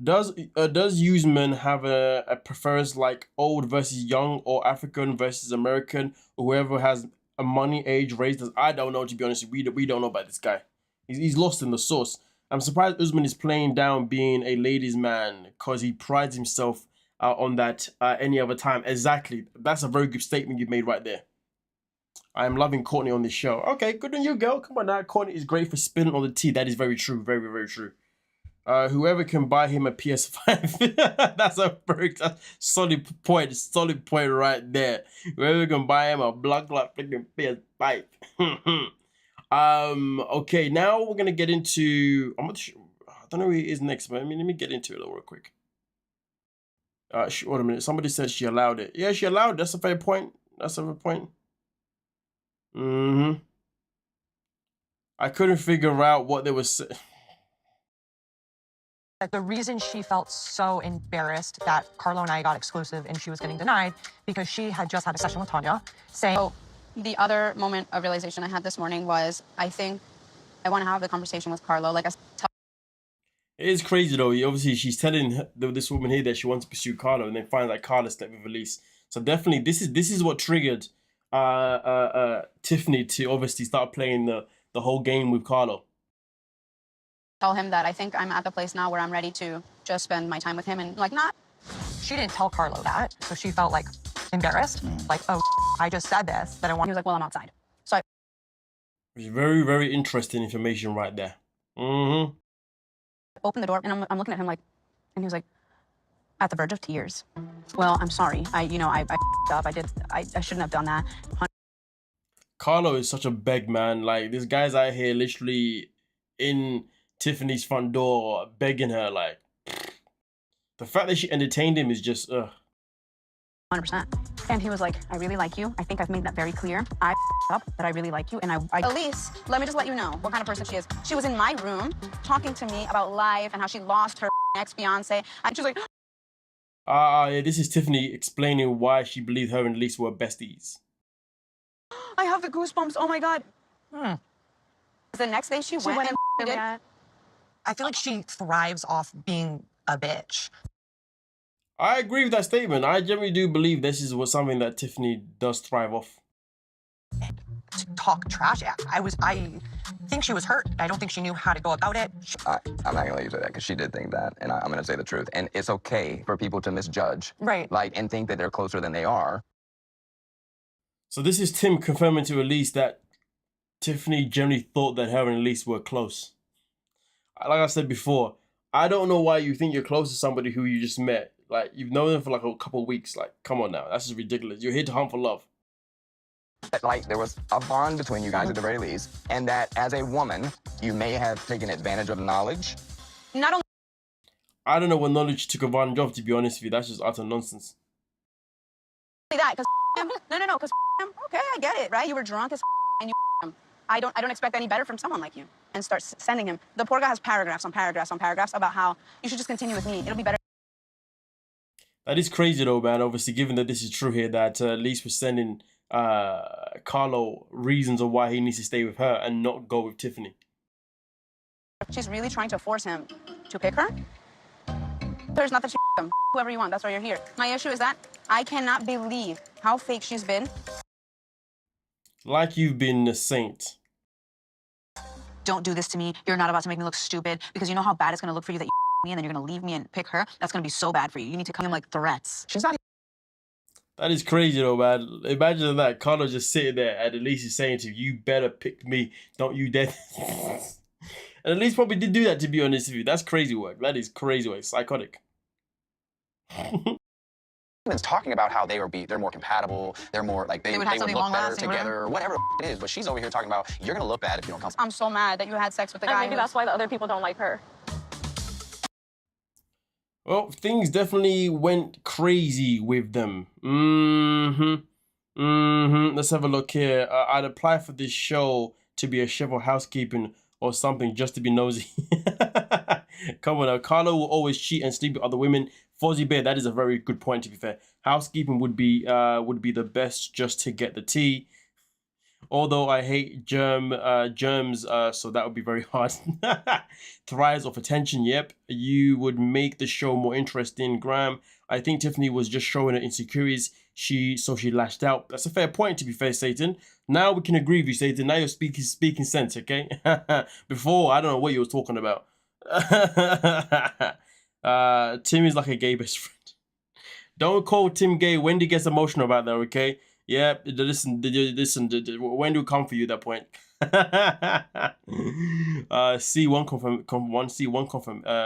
[SPEAKER 1] Does Usman have a preference like old versus young or African versus American, or whoever has a money age raised us? I don't know, to be honest. We don't know about this guy. He's lost in the sauce. I'm surprised Usman is playing down being a ladies' man because he prides himself on that any other time. Exactly. That's a very good statement you made right there.
[SPEAKER 5] I am loving Courtney on this show. Okay, good on you, girl. Come on now. Courtney is great for spinning on the tea. That is very true. Very, very true. Whoever can buy him a PS5, that's a very solid point. Solid point right there. Whoever can buy him a block freaking PS5. Okay, now we're gonna get into. I don't know who he is next, but let me get into it real quick. Wait a minute. Somebody said she allowed it. Yeah, she allowed it. That's a fair point. That's a fair point. I couldn't figure out what they were saying.
[SPEAKER 10] The reason she felt so embarrassed that Carlo and I got exclusive and she was getting denied because she had just had a session with Tanya saying...
[SPEAKER 11] So the other moment of realization I had this morning was, I think I want to have the conversation with Carlo. Like,
[SPEAKER 5] it is crazy though. Obviously, she's telling this woman here that she wants to pursue Carlo, and then finds like Carlo slept with Elise. So definitely, this is what triggered Tiffany to obviously start playing the whole game with Carlo.
[SPEAKER 11] Tell him that I think I'm at the place now where I'm ready to just spend my time with him and like not.
[SPEAKER 10] She didn't tell Carlo that, so she felt like embarrassed. Like, oh, I just said this, that I want.
[SPEAKER 11] He was like, well, I'm outside. So I.
[SPEAKER 5] It's very, very interesting information right there.
[SPEAKER 11] Opened the door and I'm looking at him like, and he was like, at the verge of tears. Well, I'm sorry. I up. I shouldn't have done that.
[SPEAKER 5] Carlo is such a beg man. Like, this guy's out here literally in Tiffany's front door begging her. Like, the fact that she entertained him is just
[SPEAKER 11] 100%. And he was like, I really like you. I think I've made that very clear. I up that I really like you. And I Elise, let me just let you know what kind of person she is. She was in my room talking to me about life and how she lost her ex-fiance. And she was like,
[SPEAKER 5] yeah, this is Tiffany explaining why she believed her and Elise were besties.
[SPEAKER 11] I have the goosebumps. Oh my God. The next day she went and did.
[SPEAKER 10] I feel like she thrives off being a bitch.
[SPEAKER 5] I agree with that statement. I generally do believe this is something that Tiffany does thrive off.
[SPEAKER 10] To talk trash. I think she was hurt. I don't think she knew how to go about it.
[SPEAKER 8] I'm not gonna let you say that because she did think that, and I'm gonna say the truth. And it's okay for people to misjudge,
[SPEAKER 10] right?
[SPEAKER 8] Like, and think that they're closer than they are.
[SPEAKER 5] So this is Tim confirming to Elise that Tiffany generally thought that her and Elise were close. Like I said before, I don't know why you think you're close to somebody who you just met. Like, you've known them for like a couple of weeks. Like, come on now. That's just ridiculous. You're here to hunt for love.
[SPEAKER 8] Like, there was a bond between you guys at the very least, and that as a woman, you may have taken advantage of knowledge.
[SPEAKER 11] Not only
[SPEAKER 5] I don't know what knowledge took advantage of, to be honest with you. That's just utter nonsense.
[SPEAKER 11] that, because no, because okay, I get it, right? You were drunk as and you him. I don't expect any better from someone like you. And start sending him. The poor guy has paragraphs on paragraphs on paragraphs about how you should just continue with me. It'll be better.
[SPEAKER 5] That is crazy though, man. Obviously, given that this is true here, that Elise was sending Carlo reasons of why he needs to stay with her and not go with Tiffany.
[SPEAKER 11] She's really trying to force him to pick her. There's not that she him. Whoever you want, that's why you're here. My issue is that I cannot believe how fake she's been.
[SPEAKER 5] Like you've been a saint.
[SPEAKER 10] Don't do this to me. You're not about to make me look stupid because you know how bad it's gonna look for you that you me and then you're gonna leave me and pick her. That's gonna be so bad for you. You need to come in like threats. She's not.
[SPEAKER 5] That is crazy though, man. Imagine that. Carlo just sitting there and Elise is saying to you, better pick me. Don't you dare. And Elise probably did do that, to be honest with you. That's crazy work. That is crazy work. Psychotic.
[SPEAKER 8] Women's talking about how they're more compatible, they're more like they would look better together, or whatever it is. But she's over here talking about you're gonna look bad if you don't come.
[SPEAKER 11] I'm so mad that you had sex with the guy.
[SPEAKER 2] Maybe that's why the other people don't like her.
[SPEAKER 5] Well, things definitely went crazy with them. Let's have a look here. I'd apply for this show to be a chef or housekeeping or something just to be nosy. Come on now. Carlo will always cheat and sleep with other women. Fozzie Bear, that is a very good point, to be fair. Housekeeping would be the best just to get the tea. Although I hate germs, so that would be very hard. Thrives off attention, yep. You would make the show more interesting, Graham. I think Tiffany was just showing her insecurities, so she lashed out. That's a fair point, to be fair, Satan. Now we can agree with you, Satan. Now you're speaking sense, okay? Before, I don't know what you were talking about. Tim is like a gay best friend. Don't call Tim gay. Wendy gets emotional about that, okay? Yeah, listen, when do come for you at that point?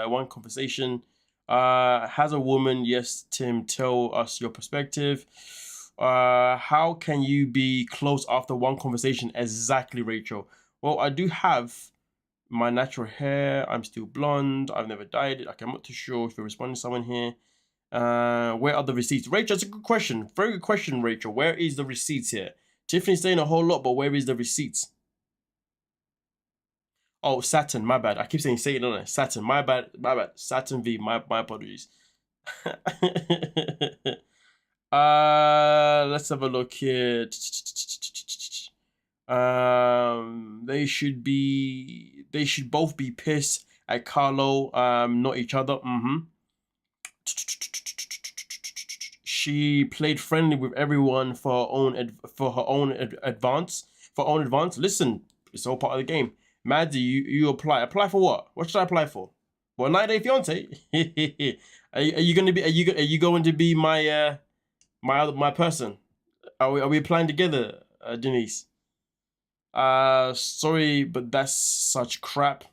[SPEAKER 5] One conversation. Has a woman, yes, Tim, tell us your perspective. How can you be close after one conversation? Exactly, Rachel. Well, I do have my natural hair. I'm still blonde. I've never dyed it. Like, I'm not too sure if you're responding to someone here. Where are the receipts? Rachel, that's a good question. Very good question, Rachel. Where is the receipts here? Tiffany's saying a whole lot, but where is the receipts? Oh, Saturn, my bad. I keep saying Satan on it. Saturn, my bad. Saturn V, my apologies. Let's have a look here. They should both be pissed at Carlo, not each other. She played friendly with everyone for her own advance. Listen, it's all part of the game. Maddie, you apply. Apply for what? What should I apply for? Well, 90-day fiance. Are you going to be my my person? Are we applying together, Denise? Sorry, but that's such crap.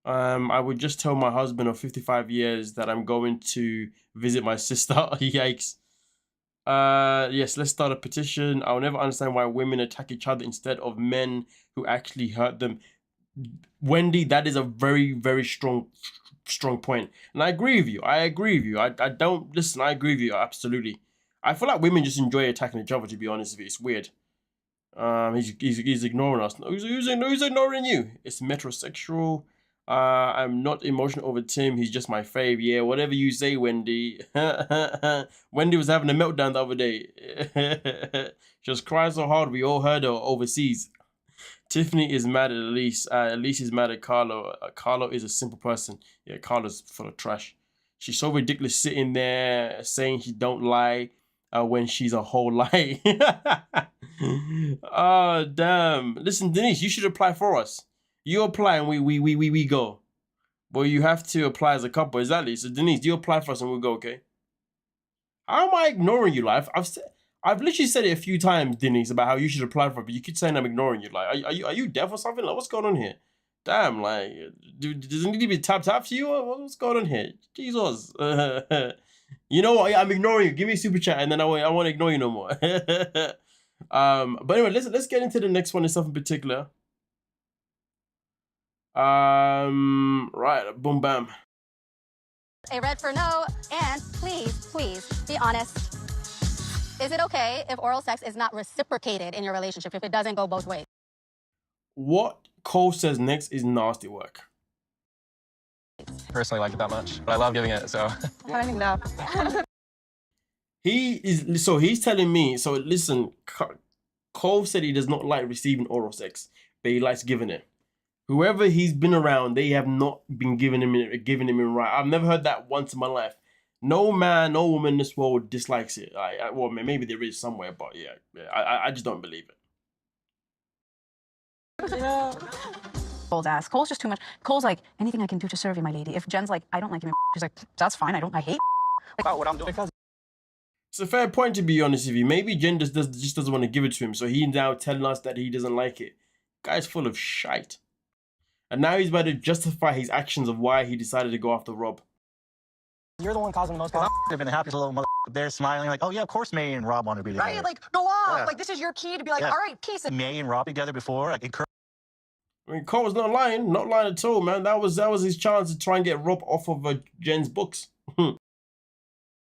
[SPEAKER 5] I would just tell my husband of 55 years that I'm going to visit my sister. Yikes. Yes, let's start a petition. I'll never understand why women attack each other instead of men who actually hurt them. Wendy, that is a very, very strong point. And I agree with you. I don't, listen, I agree with you, absolutely. I feel like women just enjoy attacking each other, to be honest with you. It's weird. He's ignoring us. Who's ignoring you? It's metrosexual. I'm not emotional over Tim. He's just my fave. Yeah, whatever you say, Wendy. Wendy was having a meltdown the other day. She was crying so hard we all heard her overseas. Tiffany is mad at Elise. Elise is mad at Carlo. Carlo is a simple person. Yeah, Carlo's full of trash. She's so ridiculous sitting there saying she don't lie when she's a whole lie. Oh, damn. Listen, Denise, you should apply for us. You apply and we go. Well, you have to apply as a couple, exactly. So Denise, you apply for us and we'll go, okay? How am I ignoring you, like I've literally said it a few times, Denise, about how you should apply for it, but you keep saying I'm ignoring you. Like, are you deaf or something? Like, what's going on here? Damn, like, does it need to be tap to you? What's going on here? Jesus. You know what? I'm ignoring you. Give me a super chat and then I won't ignore you no more. But anyway, let's get into the next one. It's something particular. Right, boom, bam.
[SPEAKER 12] A red for no, and please be honest. Is it okay if oral sex is not reciprocated in your relationship, if it doesn't go both ways?
[SPEAKER 5] What Cole says next is nasty work.
[SPEAKER 8] Personally like it that much, but I love giving it, so.
[SPEAKER 10] I think no.
[SPEAKER 5] He's telling me, so listen, Cole said he does not like receiving oral sex, but he likes giving it. Whoever he's been around, they have not been giving him in right. I've never heard that once in my life. No man, no woman in this world dislikes it. Well, maybe there is somewhere, but yeah, I just don't believe it.
[SPEAKER 11] Yeah. Cole's ass. Cole's just too much. Cole's like, anything I can do to serve you, my lady. If Jen's like, I don't like you, she's like, that's fine. I hate
[SPEAKER 7] about what I'm doing.
[SPEAKER 5] It's a fair point, to be honest with you. Maybe Jen just doesn't want to give it to him, so he's now telling us that he doesn't like it. Guy's full of shite. And now he's about to justify his actions of why he decided to go after Rob.
[SPEAKER 4] You're the one causing the most problems. I've been the happiest little mother there smiling like, oh yeah, of course May and Rob want to be together.
[SPEAKER 10] Right? Like, go off.
[SPEAKER 4] Yeah.
[SPEAKER 10] Like, this is your key to be like, all right, peace.
[SPEAKER 4] May and Rob together before, like,
[SPEAKER 5] I mean, Cole was not lying at all, man. That was his chance to try and get Rob off of Jen's books.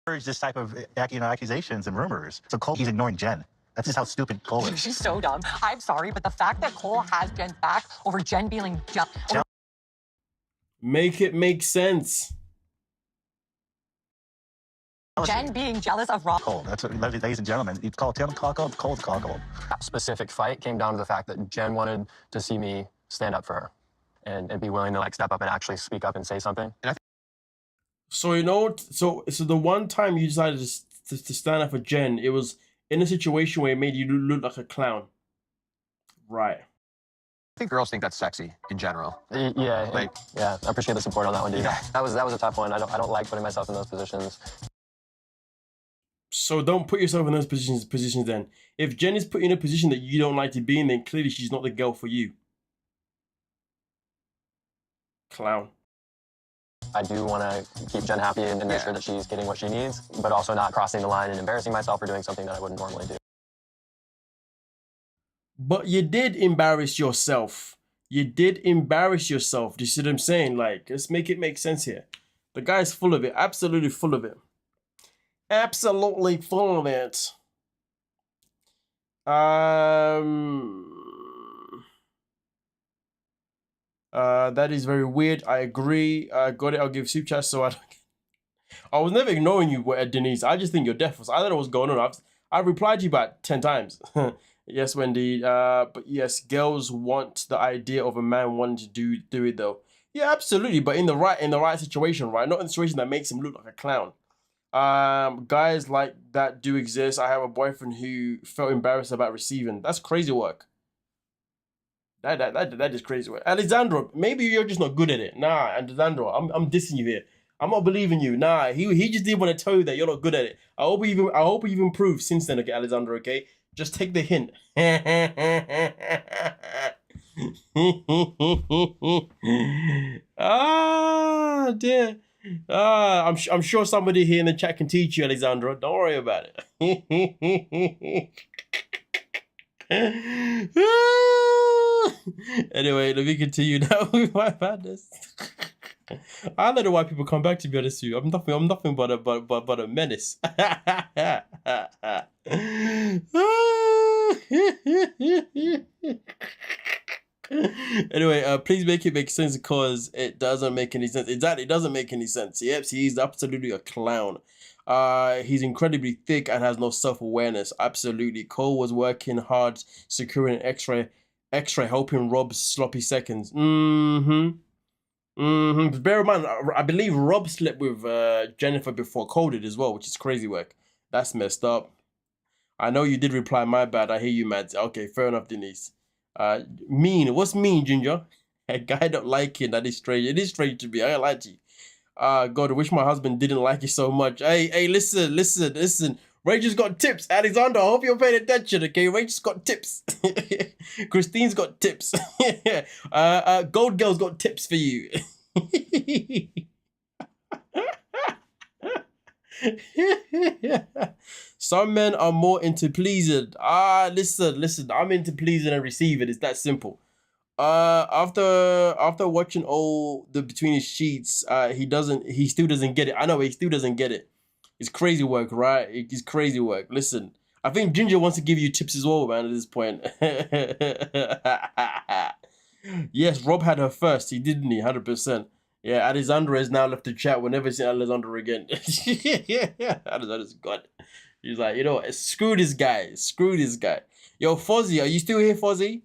[SPEAKER 4] This type of accusations and rumors. So Cole, he's ignoring Jen. That's just how stupid Cole is.
[SPEAKER 10] She's so dumb. I'm sorry, but the fact that Cole has Jen's back over Jen being
[SPEAKER 5] Make it make sense.
[SPEAKER 10] Jen being jealous of Rob.
[SPEAKER 4] Cole, that's what, ladies and gentlemen, it's called Tim Cold, Cold.
[SPEAKER 8] That specific fight came down to the fact that Jen wanted to see me stand up for her and be willing to like step up and actually speak up and say something.
[SPEAKER 5] So, you know, so the one time you decided to stand up for Jen, it was in a situation where it made you look like a clown. Right.
[SPEAKER 8] I think girls think that's sexy in general.
[SPEAKER 13] Yeah, I appreciate the support on that one, dude.
[SPEAKER 8] Yeah.
[SPEAKER 13] That was a tough one. I don't like putting myself in those positions.
[SPEAKER 5] So don't put yourself in those positions then. If Jen is put in a position that you don't like to be in, then clearly she's not the girl for you. Clown.
[SPEAKER 13] I do want to keep Jen happy and make sure that she's getting what she needs, but also not crossing the line and embarrassing myself or doing something that I wouldn't normally do.
[SPEAKER 5] But you did embarrass yourself. You did embarrass yourself. Do you see what I'm saying? Like, let's make it make sense here. The guy's full of it. Absolutely full of it. Absolutely full of it. That is very weird. I agree. Got it. I'll give soup chat so I was never ignoring you, Denise. I just think you're deaf. I don't know what's going on. I've replied to you about 10 times. Yes, Wendy. But yes, girls want the idea of a man wanting to do it though. Yeah, absolutely. But in the right situation, right? Not in a situation that makes him look like a clown. Guys like that do exist. I have a boyfriend who felt embarrassed about receiving. That's crazy work. That is crazy work. Alessandro, maybe you're just not good at it. Nah, Alessandro, I'm dissing you here. I'm not believing you. Nah, he just didn't want to tell you that you're not good at it. I hope you've improved since then, okay, Alessandro, okay? Just take the hint. Ah, dear. I'm sure somebody here in the chat can teach you, Alessandro. Don't worry about it. Anyway, let me continue now with my madness. I don't know why people come back, to be honest with you. I'm nothing but a menace. Anyway, please make it make sense, because it doesn't make any sense. Exactly, it doesn't make any sense. Yep, he's absolutely a clown. He's incredibly thick and has no self-awareness. Absolutely. Cole was working hard, securing an X-ray, helping Rob's sloppy seconds. Bear in mind, I believe Rob slept with Jennifer before Cole did as well, which is crazy work. That's messed up. I know you did reply, my bad. I hear you, Mads. Okay, fair enough, Denise. Mean. What's mean, Ginger? A guy don't like it. That is strange. It is strange to me. I ain't lie to you. God, I wish my husband didn't like you so much. Hey, listen. Rachel's got tips. Alexander, I hope you're paying attention, okay? Rachel's got tips. Christine's got tips. Gold Girl's got tips for you. Some men are more into pleasing. Listen, I'm into pleasing and receiving. It's that simple. After watching all the between his sheets, he still doesn't get it. I know he still doesn't get it. It's crazy work, right? It's crazy work. Listen, I think Ginger wants to give you tips as well, man, at this point. Yes, Rob had her first. He didn't he? 100%. Yeah, Alessandra has now left the chat. We'll never see Alessandra again. Yeah, Alessandra's gone. He's like, you know what? Screw this guy. Screw this guy. Yo, Fozzie, are you still here, Fozzie?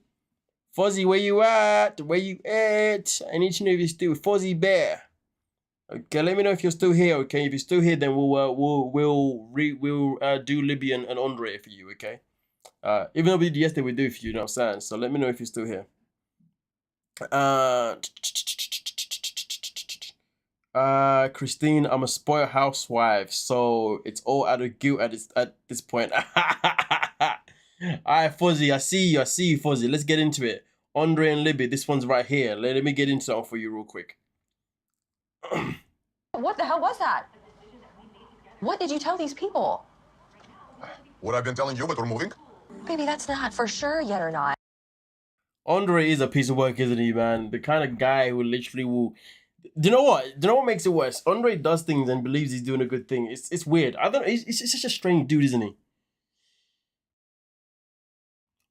[SPEAKER 5] Fozzie, where you at? Where you at? I need to know if you're still Fozzie Bear. Okay, let me know if you're still here. Okay, if you're still here, then we'll do Libby and Andre for you. Okay, even though we did yesterday, we do it for you. You know what I'm saying? So let me know if you're still here. Christine, I'm a spoiled housewife, so it's all out of guilt at this point. Alright, Fuzzy, I see you, Fuzzy. Let's get into it. Andre and Libby, this one's right here. Let me get into that one for you real quick.
[SPEAKER 10] What the hell was that? What did you tell these people?
[SPEAKER 14] What I've been telling you, but we're moving?
[SPEAKER 10] Baby, that's not for sure yet or not.
[SPEAKER 5] Andre is a piece of work, isn't he, man? The kind of guy who literally will... Do you know what makes it worse? Andre does things and believes he's doing a good thing. It's weird. I don't know. He's such a strange dude, isn't he?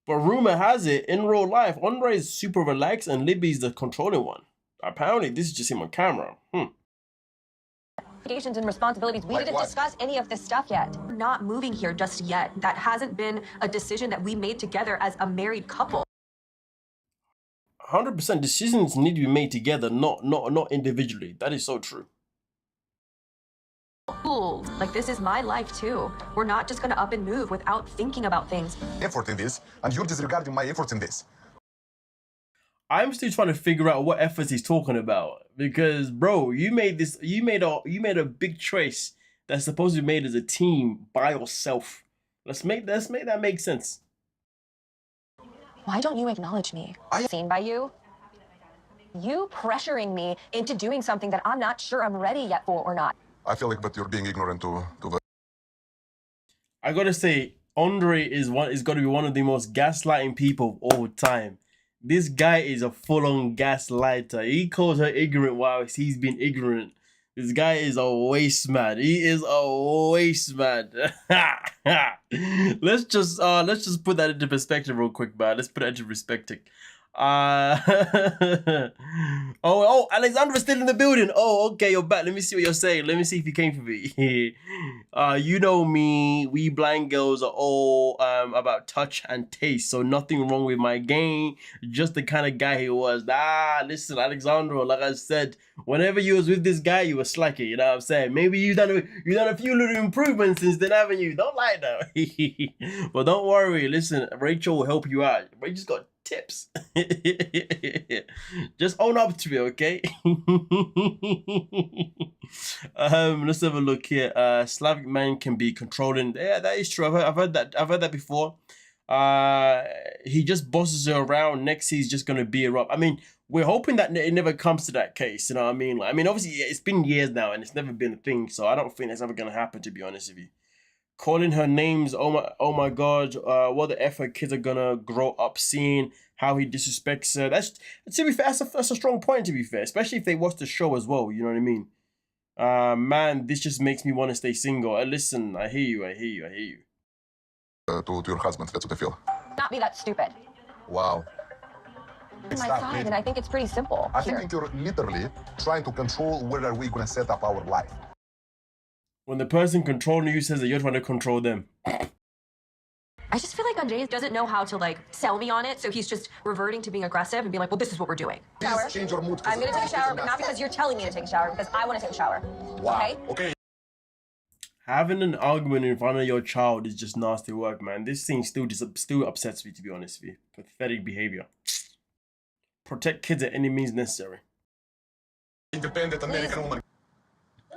[SPEAKER 5] But rumor has it, in real life, Andre is super relaxed and Libby's the controlling one. Apparently, this is just him on camera.
[SPEAKER 10] Obligations and responsibilities. We didn't discuss any of this stuff yet.
[SPEAKER 15] We're not moving here just yet. That hasn't been a decision that we made together as a married couple.
[SPEAKER 5] 100% decisions need to be made together, not individually. That is so true.
[SPEAKER 15] Cool. Like, this is my life too. We're not just gonna up and move without thinking about things.
[SPEAKER 14] Effort in this, and you're disregarding my efforts in this.
[SPEAKER 5] I'm still trying to figure out what efforts he's talking about, because bro, you made a big choice that's supposed to be made as a team by yourself. Let's make that make sense.
[SPEAKER 15] Why don't you acknowledge me? Seen by you? You pressuring me into doing something that I'm not sure I'm ready yet for or not.
[SPEAKER 14] I feel like that you're being ignorant to the...
[SPEAKER 5] I gotta say, Andre is got to be one of the most gaslighting people of all time. This guy is a full-on gaslighter. He calls her ignorant while he's been ignorant. This guy is a waste man. He is a waste man. Let's just put that into perspective real quick, man. Let's put it into perspective. Oh, Alexandra's still in the building. Oh, okay, you're back. Let me see what you're saying. Let me see if you came for me. You know me. We blind girls are all about touch and taste. So nothing wrong with my game. Just the kind of guy he was. Listen, Alexandra, like I said, whenever you was with this guy, you were slacker. You know what I'm saying? Maybe you done a few little improvements since then, haven't you? Don't lie though. But don't worry. Listen, Rachel will help you out. Rachel's got tips. Just own up to it, okay? Let's have a look here. Slavic man can be controlling. Yeah, that is true. I've heard that before. He just bosses her around. Next, he's just gonna beat her up. I mean, we're hoping that it never comes to that case. You know what I mean? Like, I mean, obviously, it's been years now, and it's never been a thing. So I don't think that's ever gonna happen. To be honest with you. Calling her names, oh my god, what the F her kids are gonna grow up seeing, how he disrespects her. That's, to be fair, that's a strong point, to be fair, especially if they watch the show as well, you know what I mean? Man, this just makes me want to stay single. Listen, I hear you.
[SPEAKER 14] To your husband, that's what I feel.
[SPEAKER 15] Not be that stupid.
[SPEAKER 14] Wow.
[SPEAKER 15] On my side, and I think it's pretty simple.
[SPEAKER 14] I think you're literally trying to control where are we gonna set up our life.
[SPEAKER 5] When the person controlling you says that you're trying to control them.
[SPEAKER 15] I just feel like Andre doesn't know how to like sell me on it, so he's just reverting to being aggressive and being like, well, this is what we're doing.
[SPEAKER 14] Please change your mood.
[SPEAKER 15] I'm gonna take a shower, but not because you're telling me to take a shower, because I want to take a shower.
[SPEAKER 14] Wow. Okay.
[SPEAKER 5] Having an argument in front of your child is just nasty work, man. This thing still upsets me, to be honest with you. Pathetic behavior. Protect kids at any means necessary.
[SPEAKER 14] Independent American woman.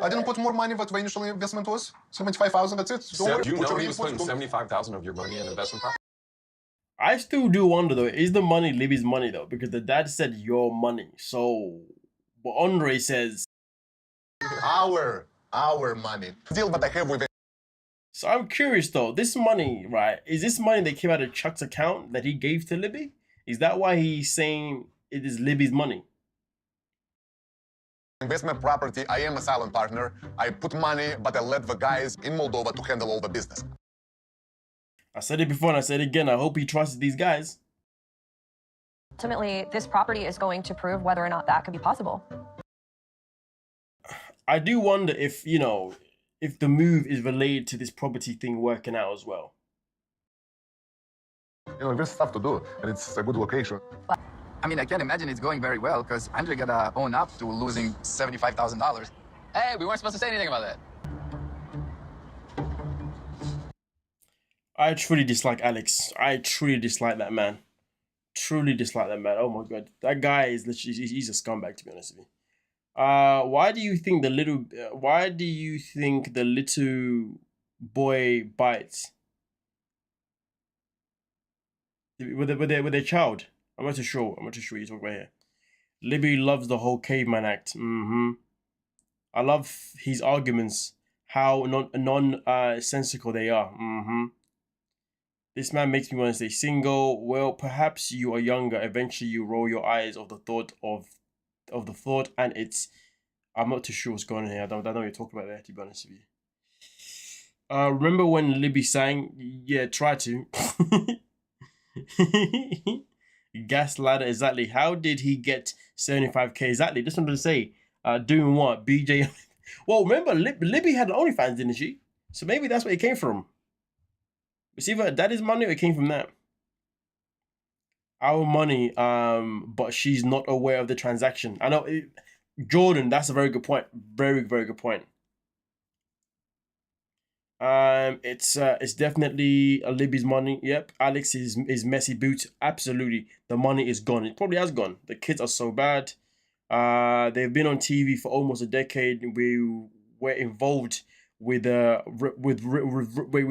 [SPEAKER 14] I didn't put more money what the initial investment was. 75,000, that's it.
[SPEAKER 16] So you know he was putting 75,000 of your money in investment property?
[SPEAKER 5] I still do wonder though, is the money Libby's money though? Because the dad said your money. So what Andre says,
[SPEAKER 14] our money. Deal that I have with it.
[SPEAKER 5] So I'm curious though, this money, right? Is this money that came out of Chuck's account that he gave to Libby? Is that why he's saying it is Libby's money?
[SPEAKER 14] Investment property, I am a silent partner. I put money, but I let the guys in Moldova to handle all the business.
[SPEAKER 5] I said it before and I said it again. I hope he trusts these guys.
[SPEAKER 15] Ultimately, this property is going to prove whether or not that could be possible.
[SPEAKER 5] I do wonder if, you know, if the move is related to this property thing working out as well.
[SPEAKER 14] You know, there's stuff to do, and it's a good location.
[SPEAKER 17] I mean, I can't imagine it's going very well, because Andre gotta own up to losing $75,000. Hey, we weren't supposed to say anything about that.
[SPEAKER 5] I truly dislike Alex. I truly dislike that man. Truly dislike that man. Oh my god. That guy is literally, he's a scumbag, to be honest with you. Why do you think the little boy bites? With their child? I'm not too sure what you're talking about here. Libby loves the whole caveman act. I love his arguments, how nonsensical they are. This man makes me want to stay single. Well, perhaps you are younger. Eventually, you roll your eyes of the thought and it's. I'm not too sure what's going on here. I don't know what you're talking about there, to be honest with you. Remember when Libby sang? Yeah, try to. Gaslighter, exactly. How did he get 75k? Exactly. Just wanted to say, doing what? BJ. Well, remember, Libby had an OnlyFans, didn't she? So maybe that's where it came from. It's either daddy's money or it came from that. Our money, but she's not aware of the transaction. I know, Jordan, that's a very good point. Very, very good point. It's definitely Libby's money. Yep. Alex is messy boots. Absolutely. The money is gone. It probably has gone. The kids are so bad. They've been on TV for almost a decade. We were involved with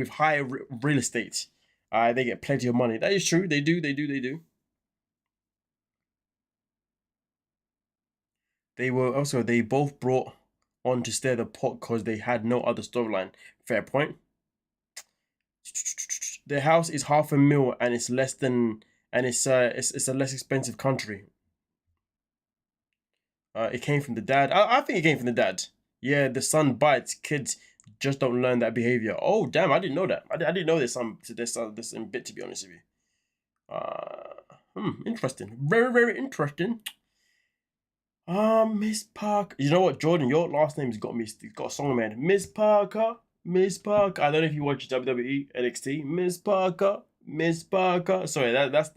[SPEAKER 5] high real estate. They get plenty of money. That is true. They do. They both brought on to stir the pot because they had no other storyline. Fair point. Their house is $500,000 and it's less than, and it's a less expensive country. It came from the dad. I think it came from the dad. Yeah, the son bites. Kids just don't learn that behavior. Oh damn, I didn't know that. I didn't know there's this bit, to be honest with you. Interesting. Very, very interesting. Miss Parker. You know what, Jordan? Your last name's got me. It's got a song, man. Miss Parker. Miss Parker. I don't know if you watch WWE NXT. Miss Parker. Miss Parker. Sorry, that's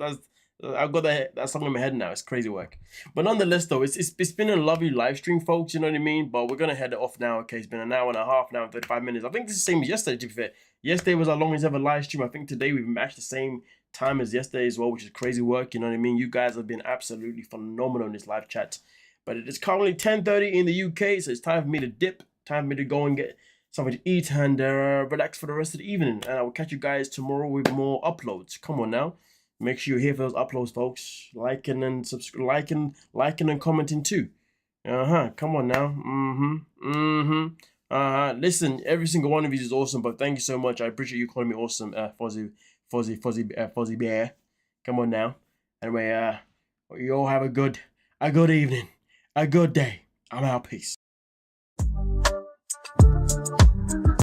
[SPEAKER 5] I've got that song in my head now. It's crazy work. But nonetheless, though, it's been a lovely live stream, folks. You know what I mean? But we're gonna head it off now. Okay, it's been an hour and a half now, 35 minutes. I think it's the same as yesterday. To be fair, yesterday was our longest ever live stream. I think today we've matched the same time as yesterday as well, which is crazy work. You know what I mean? You guys have been absolutely phenomenal in this live chat. But it is currently 10:30 in the UK, so it's time for me to dip. Time for me to go and get something to eat and relax for the rest of the evening. And I will catch you guys tomorrow with more uploads. Come on now. Make sure you're here for those uploads, folks. Liking and commenting too. Come on now. Listen, every single one of you is awesome, but thank you so much. I appreciate you calling me awesome, Fuzzy Bear. Come on now. Anyway, you all have a good evening, a good day. I'm out. Peace.